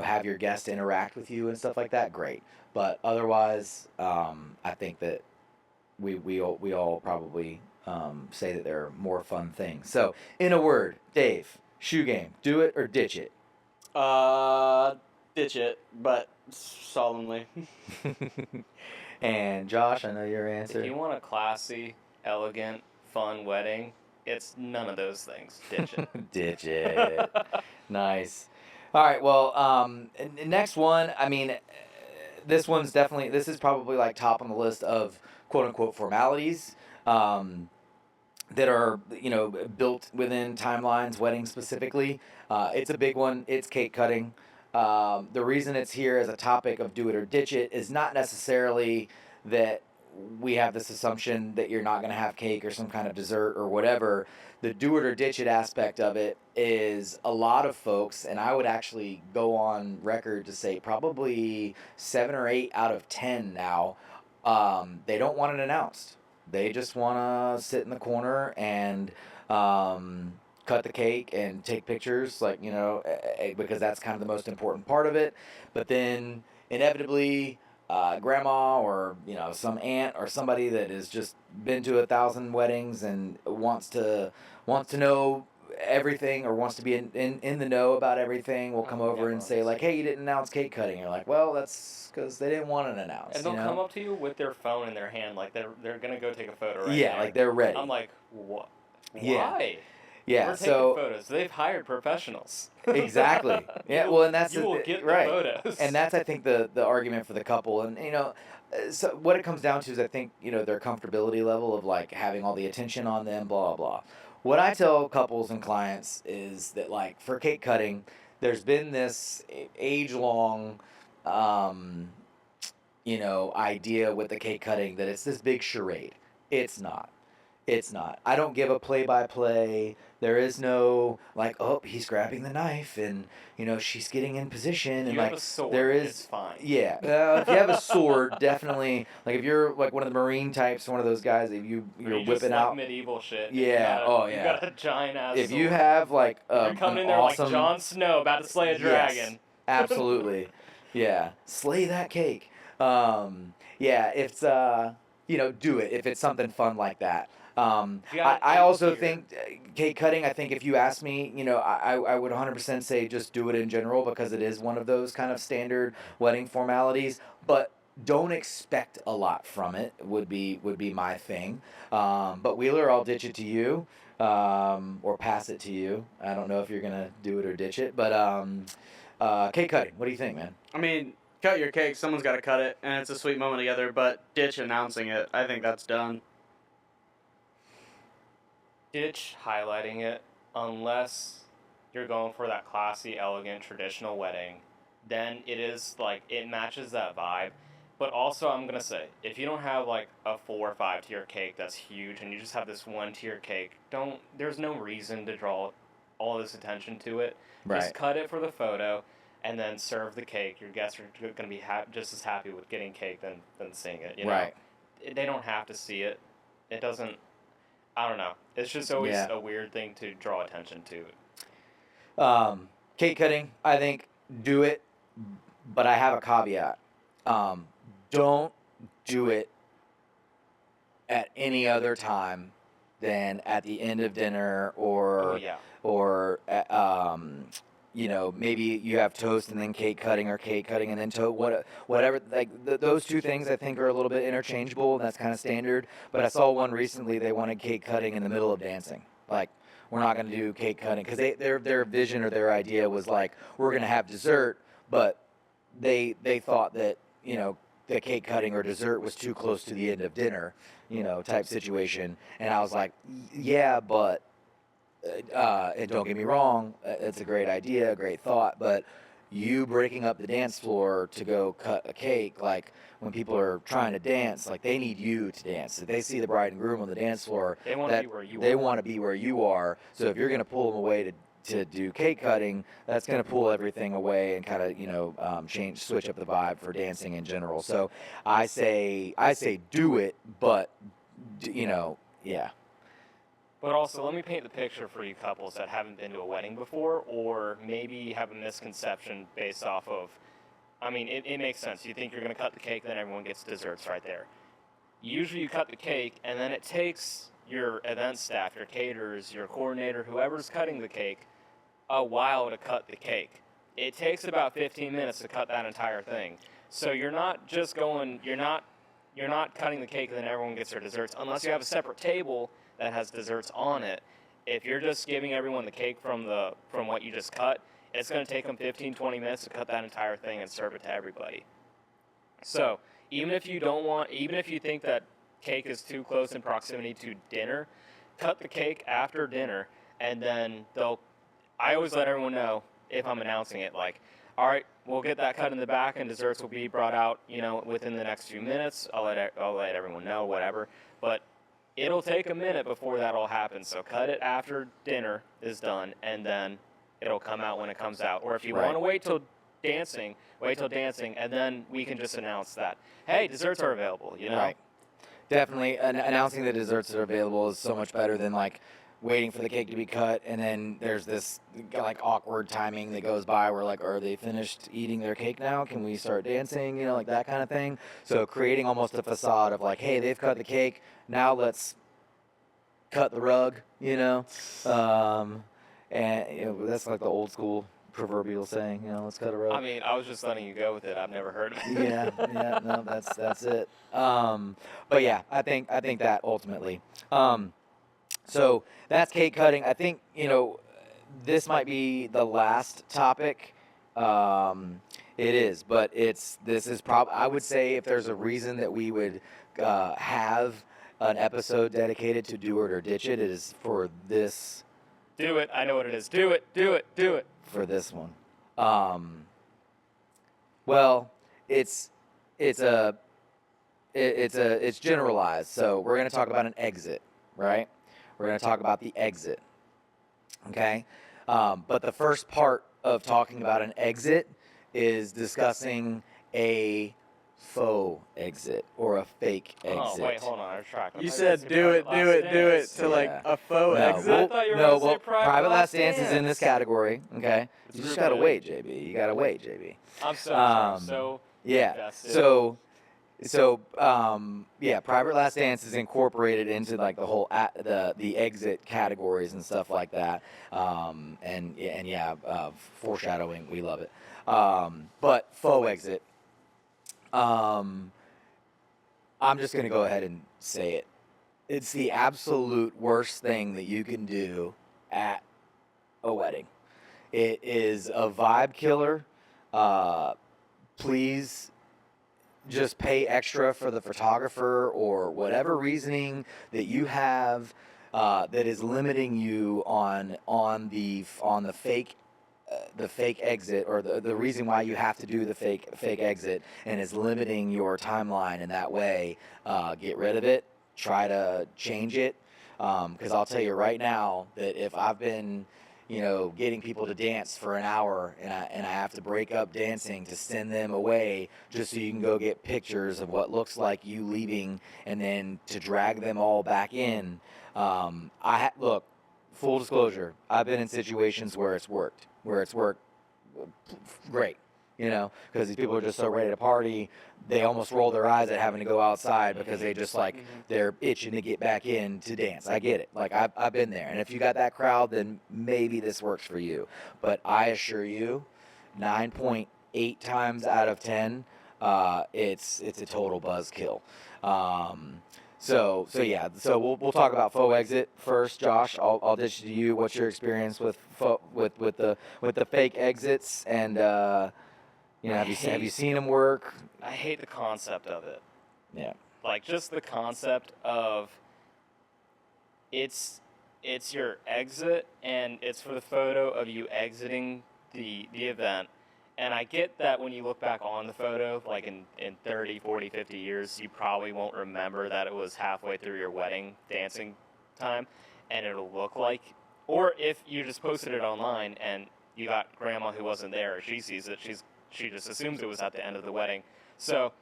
have your guests interact with you and stuff like that, great. But otherwise, I think that we all probably say that there are more fun things. So, in a word, Dave, shoe game, do it or ditch it. Ditch it, but solemnly. And Josh, I know your answer. If you want a classy, elegant, fun wedding, it's none of those things. Ditch it. Ditch it. Nice. All right. Well, next one. I mean, this is probably like top on the list of quote unquote formalities that are built within timelines, weddings specifically. It's a big one. It's cake cutting. The reason it's here as a topic of do it or ditch it is not necessarily that we have this assumption that you're not going to have cake or some kind of dessert or whatever. The do it or ditch it aspect of it is a lot of folks, and I would actually go on record to say probably 7 or 8 out of 10 now, they don't want it announced. They just want to sit in the corner and cut the cake and take pictures, like, because that's kind of the most important part of it. But then inevitably, grandma or some aunt or somebody that has just been to 1,000 weddings and wants to know everything, or wants to be in the know about everything, will come over and say like, hey, you didn't announce cake cutting. You're like, well, that's because they didn't want it announced. And they'll come up to you with their phone in their hand, like they're gonna go take a photo right Yeah, there. like they're ready. I'm like, what? Yeah. Why? Yeah, We're taking so photos. They've hired professionals. exactly. Yeah, well, and that's you will get the right. photos. And that's, I think, the argument for the couple. And so what it comes down to is, I think, their comfortability level of like having all the attention on them, blah blah. What I tell couples and clients is that, like, for cake cutting, there's been this age long idea with the cake cutting that it's this big charade. It's not. It's not. I don't give a play-by-play. There is no like, oh, he's grabbing the knife and she's getting in position, if and you like have a sword, there is. it's fine. Yeah, if you have a sword, definitely. Like if you're like one of the Marine types, one of those guys, if you're just whipping like out medieval shit. Yeah. You got a giant ass. If sword. you have like You're coming in there awesome, like Jon Snow about to slay a dragon. Yes, absolutely. Yeah, slay that cake. Yeah, it's do it if it's something fun like that. I also think cake cutting, I think if you ask me, I would 100% say just do it in general, because it is one of those kind of standard wedding formalities, but don't expect a lot from it would be my thing. But Wheeler, I'll ditch it to you, or pass it to you. I don't know if you're going to do it or ditch it, but cake cutting, what do you think, man? I mean, cut your cake. Someone's got to cut it, and it's a sweet moment together. But ditch announcing it. I think that's done. Ditch highlighting it, unless you're going for that classy, elegant, traditional wedding. Then it is like, it matches that vibe. But also, I'm gonna say, if you don't have like a 4 or 5 tier cake that's huge, and you just have this 1 tier cake, there's no reason to draw all this attention to it. Right. Just cut it for the photo, and then serve the cake. Your guests are gonna be just as happy with getting cake than seeing it. Right. They don't have to see it. It doesn't. I don't know. It's just always a weird thing to draw attention to. Cake cutting, I think, do it, but I have a caveat. Don't do it at any other time than at the end of dinner, or maybe you have toast and then cake cutting, or cake cutting and then toast, whatever. Like those two things, I think, are a little bit interchangeable. That's kind of standard. But I saw one recently. They wanted cake cutting in the middle of dancing. Like, we're not going to do cake cutting, because their vision or their idea was like, we're going to have dessert, but they thought that the cake cutting or dessert was too close to the end of dinner, type situation. And I was like, yeah, but. And don't get me wrong, it's a great idea, a great thought, but you breaking up the dance floor to go cut a cake, like, when people are trying to dance, like, they need you to dance. If they see the bride and groom on the dance floor, they want to be where you are. They want to be where you are. So if you're going to pull them away to do cake cutting, that's going to pull everything away and kind of switch up the vibe for dancing in general. So I say do it, but yeah. But also, let me paint the picture for you couples that haven't been to a wedding before, or maybe have a misconception based off of, it makes sense. You think you're going to cut the cake, then everyone gets desserts right there. Usually you cut the cake, and then it takes your event staff, your caterers, your coordinator, whoever's cutting the cake, a while to cut the cake. It takes about 15 minutes to cut that entire thing. So you're not cutting the cake and then everyone gets their desserts, unless you have a separate table that has desserts on it. If you're just giving everyone the cake from what you just cut, it's going to take them 15-20 minutes to cut that entire thing and serve it to everybody. So even if you think that cake is too close in proximity to dinner, cut the cake after dinner, and then I always let everyone know, if I'm announcing it, like, all right, we'll get that cut in the back and desserts will be brought out, within the next few minutes. I'll let everyone know, whatever. But it'll take a minute before that all happens. So cut it after dinner is done, and then it'll come out when it comes out. Or if you want to wait till dancing, and then we can just announce that, hey, desserts are available, Right. Definitely, announcing the desserts that are available is so much better than, like, waiting for the cake to be cut, and then there's this like awkward timing that goes by where like, are they finished eating their cake now? Can we start dancing? You know, like that kind of thing. So creating almost a facade of like, hey, they've cut the cake, now let's cut the rug, you know. And you know, that's like the old school proverbial saying, you know, let's cut a rug. I mean, I was just letting you go with it. I've never heard of it. Yeah, no, that's it. But yeah, I think that ultimately. So that's cake cutting. I think, you know, this might be the last topic. It is, but this is I would say if there's a reason that we would have an episode dedicated to do it or ditch it, it is for this. Do it. I know what it is. Do it. Do it. Do it. For this one. Well, it's generalized. So we're going to talk about an exit, right? We're going to talk about the exit. Okay? But the first part of talking about an exit is discussing a faux exit or a fake exit. Oh, wait, hold on. I was tracking. You said do it to like a faux exit. I thought you were gonna say private last dance is in dance. this category. Okay, It's you just group gotta edit. wait, JB. You gotta wait, JB. I'm so sorry. So Yeah. invested. Yeah, private last dance is incorporated into like the whole the exit categories and stuff like that. Foreshadowing, we love it. But faux exit. I'm just gonna go ahead and say it. It's the absolute worst thing that you can do at a wedding. It is a vibe killer. Please just pay extra for the photographer or whatever reasoning that you have that is limiting you on the fake exit, or the reason why you have to do the fake exit and is limiting your timeline in that way. Get rid of it. Try to change it, because I'll tell you right now that if I've been, you know, getting people to dance for an hour and I have to break up dancing to send them away just so you can go get pictures of what looks like you leaving and then to drag them all back in. Look, full disclosure, I've been in situations where it's worked great, you know, because these people are just so ready to party, they almost roll their eyes at having to go outside because they just like, they're itching to get back in to dance. I get it. Like I've been there. And if you got that crowd, then maybe this works for you. But I assure you, 9.8 times out of 10, it's a total buzzkill. So we'll talk about faux exit first, Josh. I'll ditch it to you. What's your experience with the fake exits, and you know, have you seen them work? I hate the concept of it. Yeah. Like just the concept of it's your exit and it's for the photo of you exiting the event. And I get that when you look back on the photo, like in 30, 40, 50 years, you probably won't remember that it was halfway through your wedding dancing time, and it'll look like, or if you just posted it online and you got grandma who wasn't there, she sees it, she just assumes it was at the end of the wedding. So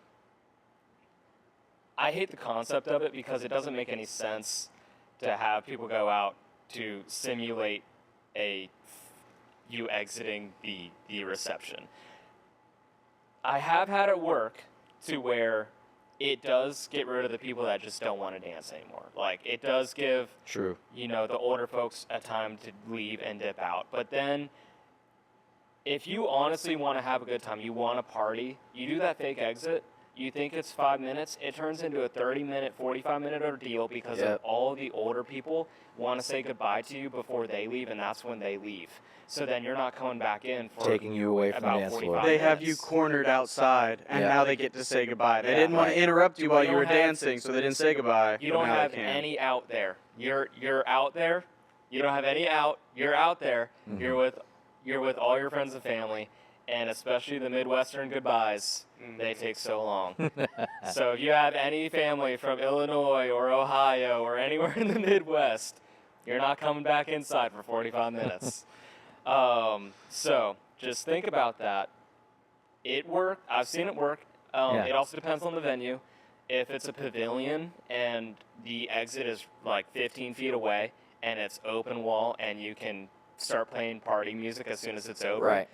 I hate the concept of it because it doesn't make any sense to have people go out to simulate you exiting the reception. I have had it work to where it does get rid of the people that just don't want to dance anymore. Like, it does give, True. you know, the older folks a time to leave and dip out. But then, if you honestly want to have a good time, you want to party, you do that fake exit, you think it's 5 minutes, it turns into a 30-minute, 45-minute ordeal because of all the older people want to say goodbye to you before they leave, and that's when they leave. So then you're not coming back in for Taking you away from the about dance 45 floor. They minutes. have you cornered outside, and now they get to say goodbye. They Yeah. didn't want to interrupt you while You you were don't have- dancing, so they didn't say goodbye. You but don't now they have can. any out there. You're out there. You don't have any out. You're out there. Mm-hmm. You're with all your friends and family, and especially the Midwestern goodbyes. They take so long. So if you have any family from Illinois or Ohio or anywhere in the Midwest, you're not coming back inside for 45 minutes. So just think about that. It worked. I've seen it work. It also depends on the venue. If it's a pavilion and the exit is like 15 feet away and it's open wall and you can start playing party music as soon as it's over. Right.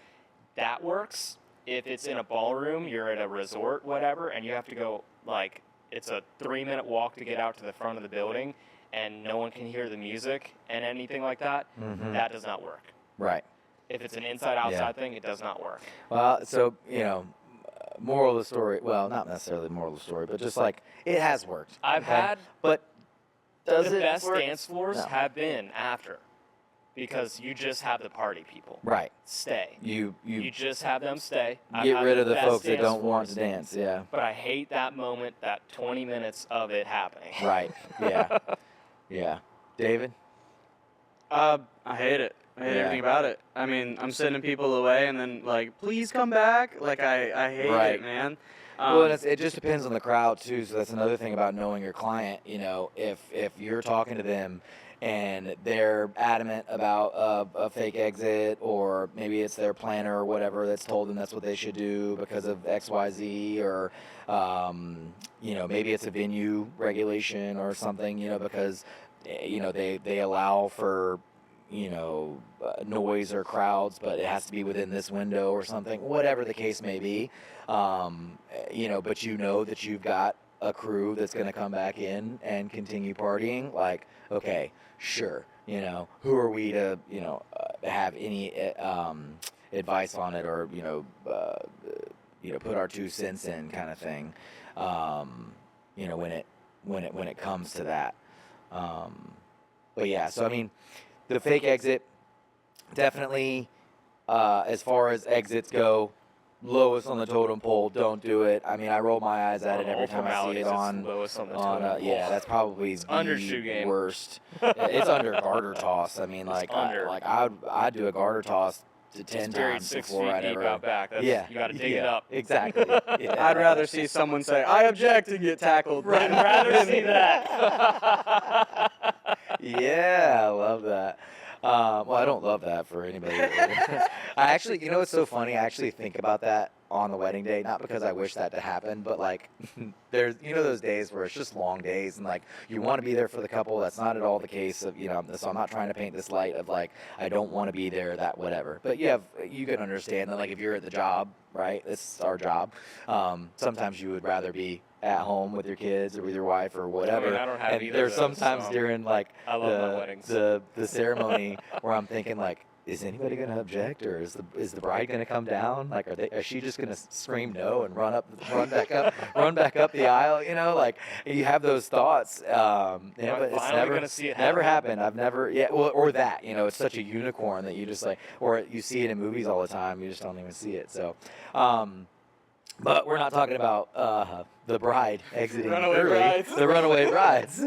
That works. If it's in a ballroom, you're at a resort, whatever, and you have to go, like, it's a 3-minute walk to get out to the front of the building, and no one can hear the music and anything like that, that does not work. Right. If it's an inside-outside thing, it does not work. Well, so, moral of the story, well, not necessarily moral of the story, but just like, it has worked. I've had But does the it best work? dance floors No. have been after, because you just have the party people Right. stay. You just have them stay. I've get had rid of the best folks that dance don't want floors, to dance, yeah. But I hate that moment, that 20 minutes of it happening. Right, yeah. Yeah. David? I hate it. I hate Yeah. everything about it. I mean, I'm sending people away and then like, please come back. Like I hate Right. it, man. Well, and it just depends on the crowd too. So that's another thing about knowing your client. If you're talking to them and they're adamant about a fake exit, or maybe it's their planner or whatever that's told them that's what they should do because of X, Y, Z, or maybe it's a venue regulation or something. Because they allow for noise or crowds, but it has to be within this window or something, whatever the case may be. But that you've got a crew that's going to come back in and continue partying. Like, okay, sure. Who are we to, have any advice on it, or, put our 2 cents in kind of thing. When it comes to that. But yeah, so I mean, the fake exit, definitely, as far as exits go, lowest on the totem pole. Don't do it. I mean, I roll my eyes at it every time I see it on. Lowest on the totem pole. Yeah, that's probably the undershoe game. worst. It's under garter toss. I mean, I'd do a garter toss to 10 buried times 6 before feet I'd deep ever. out back. You got to dig it up. Exactly. Yeah. I'd rather see someone say, I object, and get tackled. I'd rather see that. Yeah, I love that. Well, I don't love that for anybody. I actually, it's so funny. I actually think about that on the wedding day, not because I wish that to happen, but like, there's, those days where it's just long days and like, you want to be there for the couple. That's not at all the case of, so I'm not trying to paint this light of like, I don't want to be there, that whatever. But you can understand that, like, if you're at the job, right? This is our job. Sometimes you would rather be at home with your kids or with your wife or whatever. I don't have and either there's of those, sometimes so during like I love my weddings. the ceremony where I'm thinking like, is anybody going to object, or is the bride going to come down? Like, is she just going to scream no and run back up the aisle? Like, you have those thoughts. But it's never gonna see it never happen. happened. I've never, or that, it's such a unicorn that you just like, or you see it in movies all the time. You just don't even see it. So, but we're not talking about the bride exiting Runaway early. brides. The runaway brides.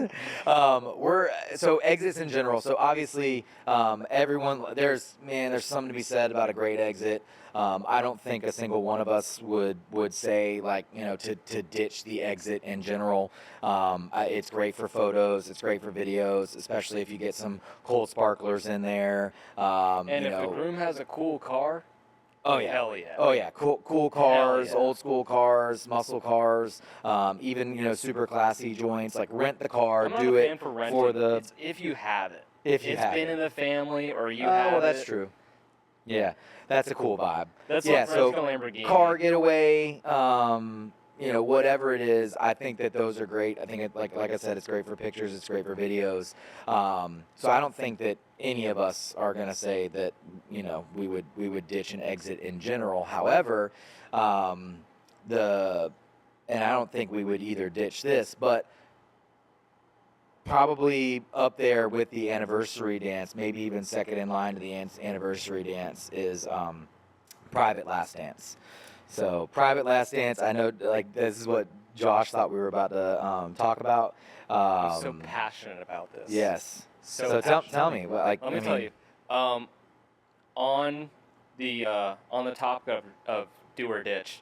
So exits in general. So obviously, everyone, there's something to be said about a great exit. I don't think a single one of us would say like, to ditch the exit in general. It's great for photos. It's great for videos, especially if you get some cold sparklers in there. And if the groom has a cool car, oh yeah, hell yeah. Oh yeah, cool cars, yeah. old school cars, muscle cars, even super classy joints. Like, rent the car, I'm not do a it fan for renting. for the. It's if you have it. If you it's have been it. in the family, or you Oh, have well, that's it. true. Yeah, that's a cool vibe. That's yeah. like So Lamborghini. car getaway, whatever it is, I think that those are great. I think like I said, it's great for pictures. It's great for videos. So I don't think that any of us are gonna say that we would ditch an exit in general. However, and I don't think we would either ditch this, but probably up there with the anniversary dance, maybe even second in line to the anniversary dance, is private last dance. So private last dance, I know, like, this is what Josh thought we were about to talk about. I'm so passionate about this. Yes. So tell me, like, Let me tell you. On the topic of do or ditch,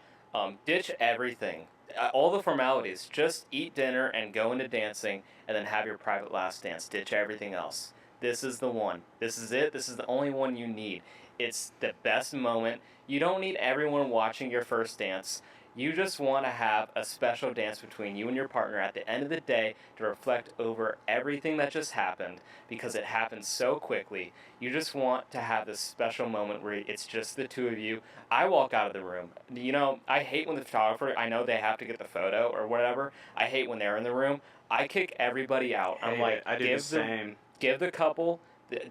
ditch everything. All the formalities. Just eat dinner and go into dancing, and then have your private last dance. Ditch everything else. This is the one. This is it. This is the only one you need. It's the best moment. You don't need everyone watching your first dance. You just want to have a special dance between you and your partner at the end of the day to reflect over everything that just happened because it happened so quickly. You just want to have this special moment where it's just the two of you. I walk out of the room. You know, I hate when the photographer, I know they have to get the photo or whatever. I hate when they're in the room. I kick everybody out. I'm like, I do the same. Give the couple,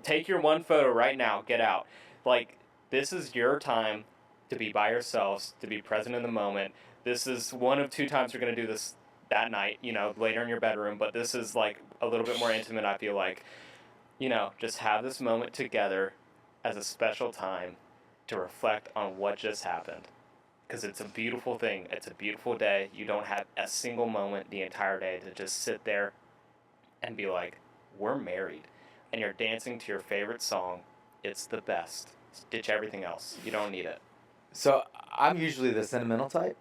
take your one photo right now, get out. Like, this is your time to be by yourselves, to be present in the moment. This is one of 2 times you're going to do this that night, you know, later in your bedroom, but this is like a little bit more intimate, I feel like. You know, just have this moment together as a special time to reflect on what just happened. Because it's a beautiful thing. It's a beautiful day. You don't have a single moment the entire day to just sit there and be like, we're married. And you're dancing to your favorite song. It's the best. Ditch everything else. You don't need it. So I'm usually the sentimental type.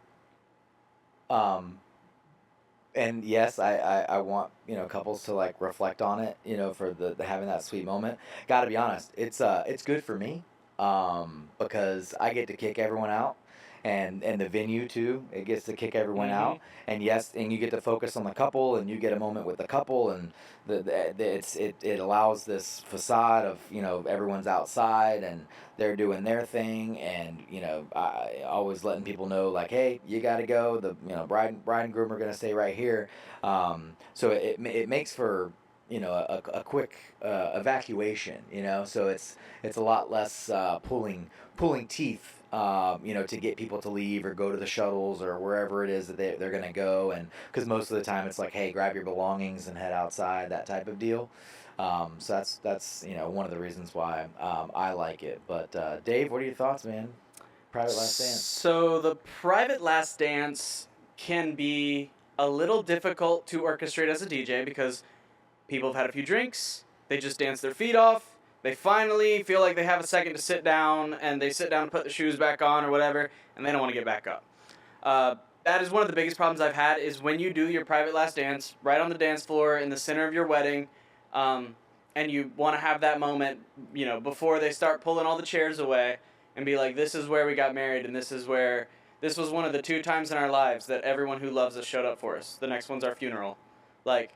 And yes, I want, you know, couples to like reflect on it, you know, for the having that sweet moment. Got to be honest, it's good for me, because I get to kick everyone out, and the venue too, it gets to kick everyone out. And yes, and you get to focus on the couple, and you get a moment with the couple, and it allows this facade of, you know, everyone's outside and they're doing their thing, and you know, I always letting people know like, hey, you got to go. The, you know, bride and groom are gonna stay right here. So it makes for, you know, a quick evacuation. You know, so it's a lot less pulling teeth. You know, to get people to leave or go to the shuttles or wherever it is that they're gonna go, and because most of the time it's like, hey, grab your belongings and head outside, that type of deal. So that's you know, one of the reasons why I like it. But Dave, what are your thoughts, man? Private last dance. So the private last dance can be a little difficult to orchestrate as a DJ because people have had a few drinks, they just dance their feet off, they finally feel like they have a second to sit down, and they sit down and put the shoes back on or whatever, and they don't want to get back up. That is one of the biggest problems I've had, is when you do your private last dance right on the dance floor in the center of your wedding, and you want to have that moment, you know, before they start pulling all the chairs away, and be like, this is where we got married, and this was one of the 2 times in our lives that everyone who loves us showed up for us. The next one's our funeral. Like,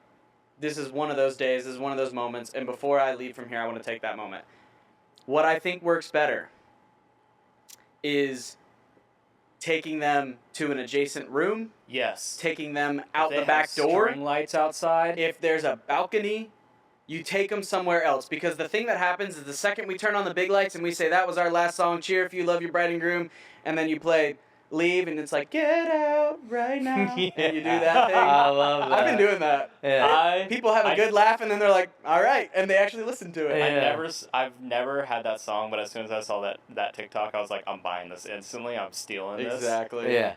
this is one of those days, this is one of those moments, and before I leave from here, I want to take that moment. What I think works better is taking them to an adjacent room. Yes. Taking them out They the back have door. string lights outside. If there's a balcony, you take them somewhere else. Because the thing that happens is the second we turn on the big lights and we say, that was our last song, cheer if you love your bride and groom, and then you play Leave, and it's like, get out right now. Yeah. And you do that thing. I love that. I've been doing that. Yeah. People have a good laugh, and then they're like, all right, and they actually listen to it. Yeah. I've never had that song, but as soon as I saw that TikTok, I was like, I'm buying this instantly. I'm stealing this. Exactly. Yeah.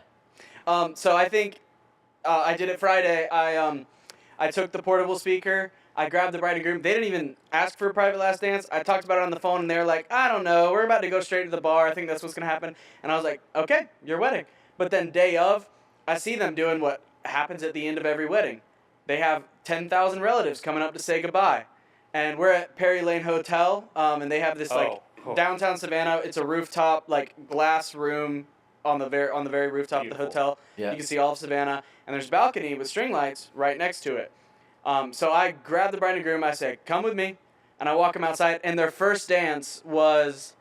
So I think I did it Friday. I took the portable speaker. I grabbed the bride and groom. They didn't even ask for a private last dance. I talked about it on the phone, and they were like, I don't know. We're about to go straight to the bar. I think that's what's going to happen. And I was like, okay, your wedding. But then day of, I see them doing what happens at the end of every wedding. They have 10,000 relatives coming up to say goodbye. And we're at Perry Lane Hotel, and they have this, downtown Savannah. It's a rooftop, like, glass room on the very rooftop Beautiful. of the hotel. Yeah. You can see all of Savannah. And there's a balcony with string lights right next to it. So I grab the bride and groom, I say, come with me, and I walk them outside, and their first dance was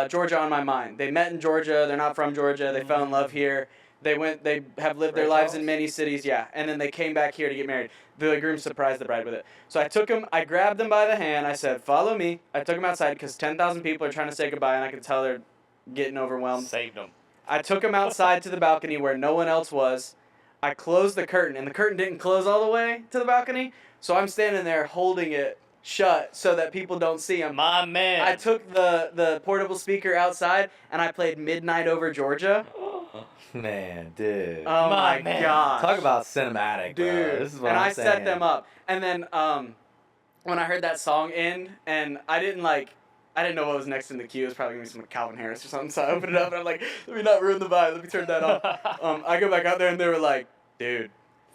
Georgia on My Mind. They met in Georgia, they're not from Georgia, they fell in love here, they have lived their lives in many cities, yeah, and then they came back here to get married. The groom surprised the bride with it. So I grabbed them by the hand, I said, follow me. I took them outside because 10,000 people are trying to say goodbye, and I could tell they're getting overwhelmed. Saved them. I took them outside to the balcony where no one else was. I closed the curtain, and the curtain didn't close all the way to the balcony, so I'm standing there holding it shut so that people don't see them. My man. I took the portable speaker outside, and I played Midnight Over Georgia. Man, dude. Oh my man. gosh. Talk about cinematic, Dude. bro. This is what and I'm I saying. set them up. And then when I heard that song end, and I didn't know what was next in the queue. It was probably going to be some Calvin Harris or something. So I opened it up, and I'm like, let me not ruin the vibe. Let me turn that off. I go back out there, and they were like, dude,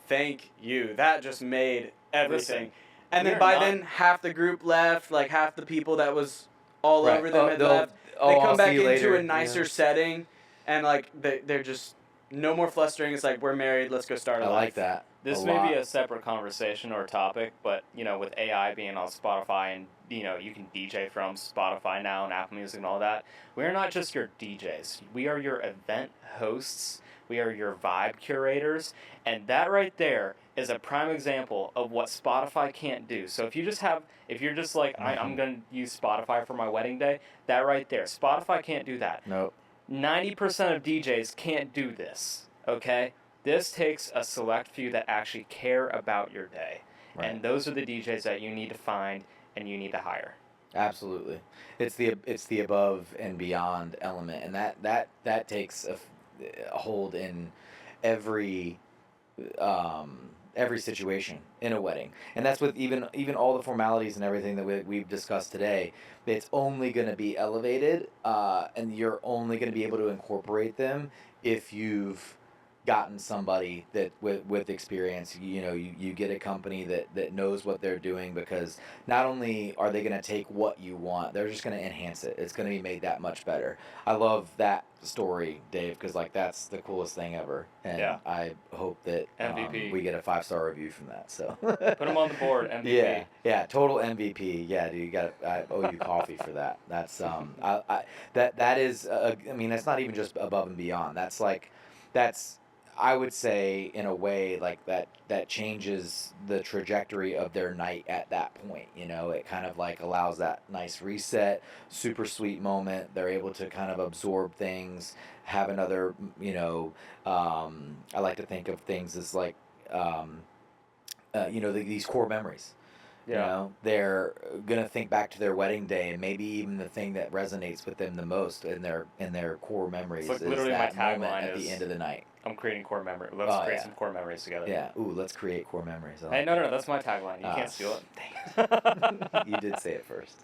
thank you. That just made everything. Listen, and then we're by not- then, half the group left. Like, half the people that was all Right. over them had they'll- left. oh, They I'll come see back you into later. a nicer setting, and, like, they're just no more flustering. It's like, we're married. Let's go start a I life. like that. This a may lot. be a separate conversation or topic, but with AI being on Spotify and you can DJ from Spotify now and Apple Music and all that, we're not just your DJs. We are your event hosts. We are your vibe curators, and that right there is a prime example of what Spotify can't do. So if you're just like, I'm gonna use Spotify for my wedding day, that right there, Spotify can't do that. Nope. 90% of DJs can't do this. Okay. This takes a select few that actually care about your day. Right. And those are the DJs that you need to find and you need to hire. Absolutely, it's the above and beyond element, and that takes a hold in every every situation in a wedding, and that's with even all the formalities and everything that we've discussed today. It's only going to be elevated, and you're only going to be able to incorporate them if you've gotten somebody that with experience. You get a company that knows what they're doing, because not only are they going to take what you want, they're just going to enhance it. It's going to be made that much better. I love that story, Dave, because that's the coolest thing ever, and Yeah. I hope that MVP. we get a 5-star review from that. So Put them on the board, MVP. yeah, total MVP. Yeah, dude, I owe you coffee for that. That's that is I mean, that's not even just above and beyond. That's I would say, in a way, like that changes the trajectory of their night at that point. It kind of like allows that nice reset, super sweet moment. They're able to kind of absorb things, have another, I like to think of things as like, these core memories. Yeah. They're gonna think back to their wedding day, and maybe even the thing that resonates with them the most in their core memories It's like is literally that my moment tagline at the is, end of the night. I'm creating core memory. Let's Oh, create yeah. some core memories together. Yeah. Ooh, let's create core memories. Hey, no, that's my tagline. You can't steal it. You did say it first.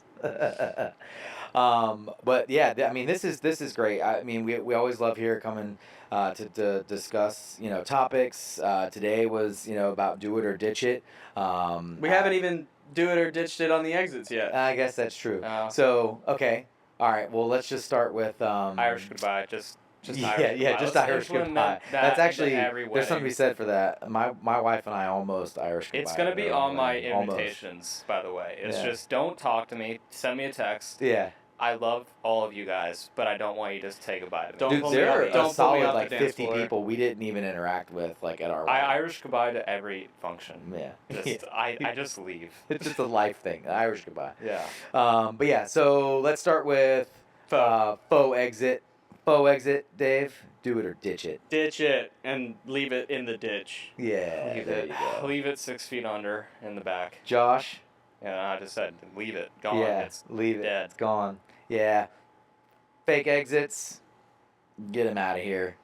But yeah, I mean, this is great. I mean, we always love here coming to discuss topics. Today was about do it or ditch it. We haven't even do it or ditched it on the exits yet. I guess that's true. Oh. So okay, all right. Well, let's just start with Irish goodbye. Just yeah, Irish yeah, goodbye. just Let's Irish implement goodbye. that That's actually into every there's something to wedding. be said for that. My wife and I almost Irish goodbye. It's gonna be at our on my wedding. Almost. invitations, by the way. It's Yeah. just don't talk to me. Send me a text. Yeah. I love all of you guys, but I don't want you to say goodbye to me. Don't Dude, pull me there out- are don't a pull me solid off the like dance 50 floor. people we didn't even interact with like at our I wedding. Irish goodbye to every function. Yeah. Just, I just leave. It's just a life thing. Irish goodbye. Yeah. But yeah, so let's start with faux exit. Faux exit, Dave. Do it or ditch it. Ditch it and leave it in the ditch. Yeah, Leave there it. you go. Leave it 6 feet under in the back. Josh. Yeah, I just said leave it. Gone. Yeah, It's leave it. dead. It's gone. Yeah. Fake exits. Get them out of here.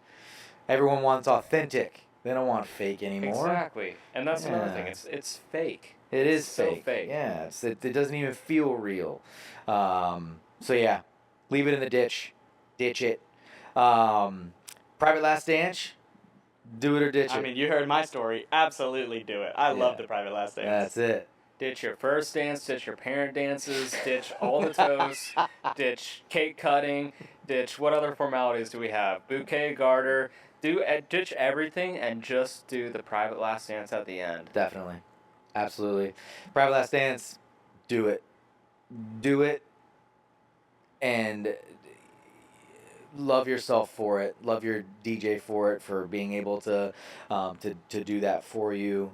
Everyone wants authentic. They don't want fake anymore. Exactly. And that's another thing. Yeah. It's fake. It is It's so fake. fake. Yeah, it doesn't even feel real. So yeah, leave it in the ditch. Ditch it. Private last dance. Do it or ditch it. I mean, you heard my story. Absolutely do it. I love Yeah. the private last dance. That's it. Ditch your first dance, ditch your parent dances, ditch all the toasts, ditch cake cutting, ditch what other formalities do we have? Bouquet, garter, ditch everything and just do the private last dance at the end. Definitely. Absolutely. Private last dance. Do it. Do it. And love yourself for it. Love your DJ for it, for being able to do that for you.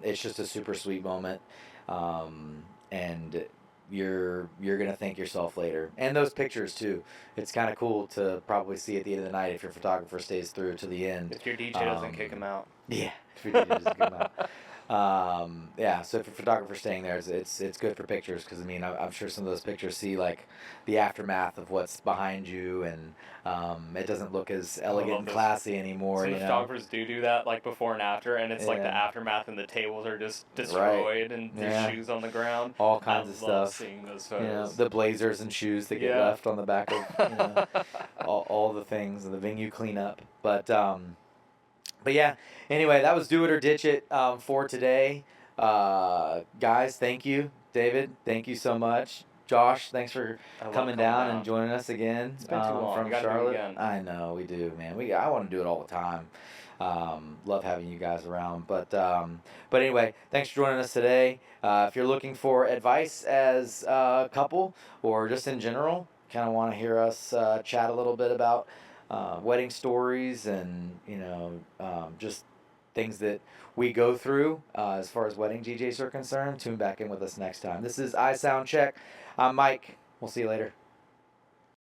It's just a super sweet moment, and you're gonna thank yourself later. And those pictures too. It's kind of cool to probably see at the end of the night if your photographer stays through to the end. If your DJ doesn't kick him out. Yeah, if your DJ doesn't come out. Yeah, so if your photographer's staying there, it's good for pictures, because I mean, I'm sure some of those pictures see like the aftermath of what's behind you, and it doesn't look as elegant and this. classy anymore. Some You know, photographers do that, like before and after, and it's like the Yeah. aftermath, and the tables are just destroyed, and there's Yeah. shoes on the ground. all kinds of I love stuff. seeing those You know, photos. the blazers and shoes that get Yeah. left on the back of all the things, and the venue cleanup. But yeah. Anyway, that was do it or ditch it for today. Guys, thank you. David, thank you so much. Josh, thanks for I love coming down and joining us again. It's been too long. From We gotta do it Charlotte. again. I know we do, man. I want to do it all the time. Love having you guys around. But anyway, thanks for joining us today. If you're looking for advice as a couple or just in general, kind of want to hear us chat a little bit about wedding stories and just things that we go through as far as wedding DJs are concerned, tune back in with us next time. This is iSound Check. I'm Mike. We'll see you later.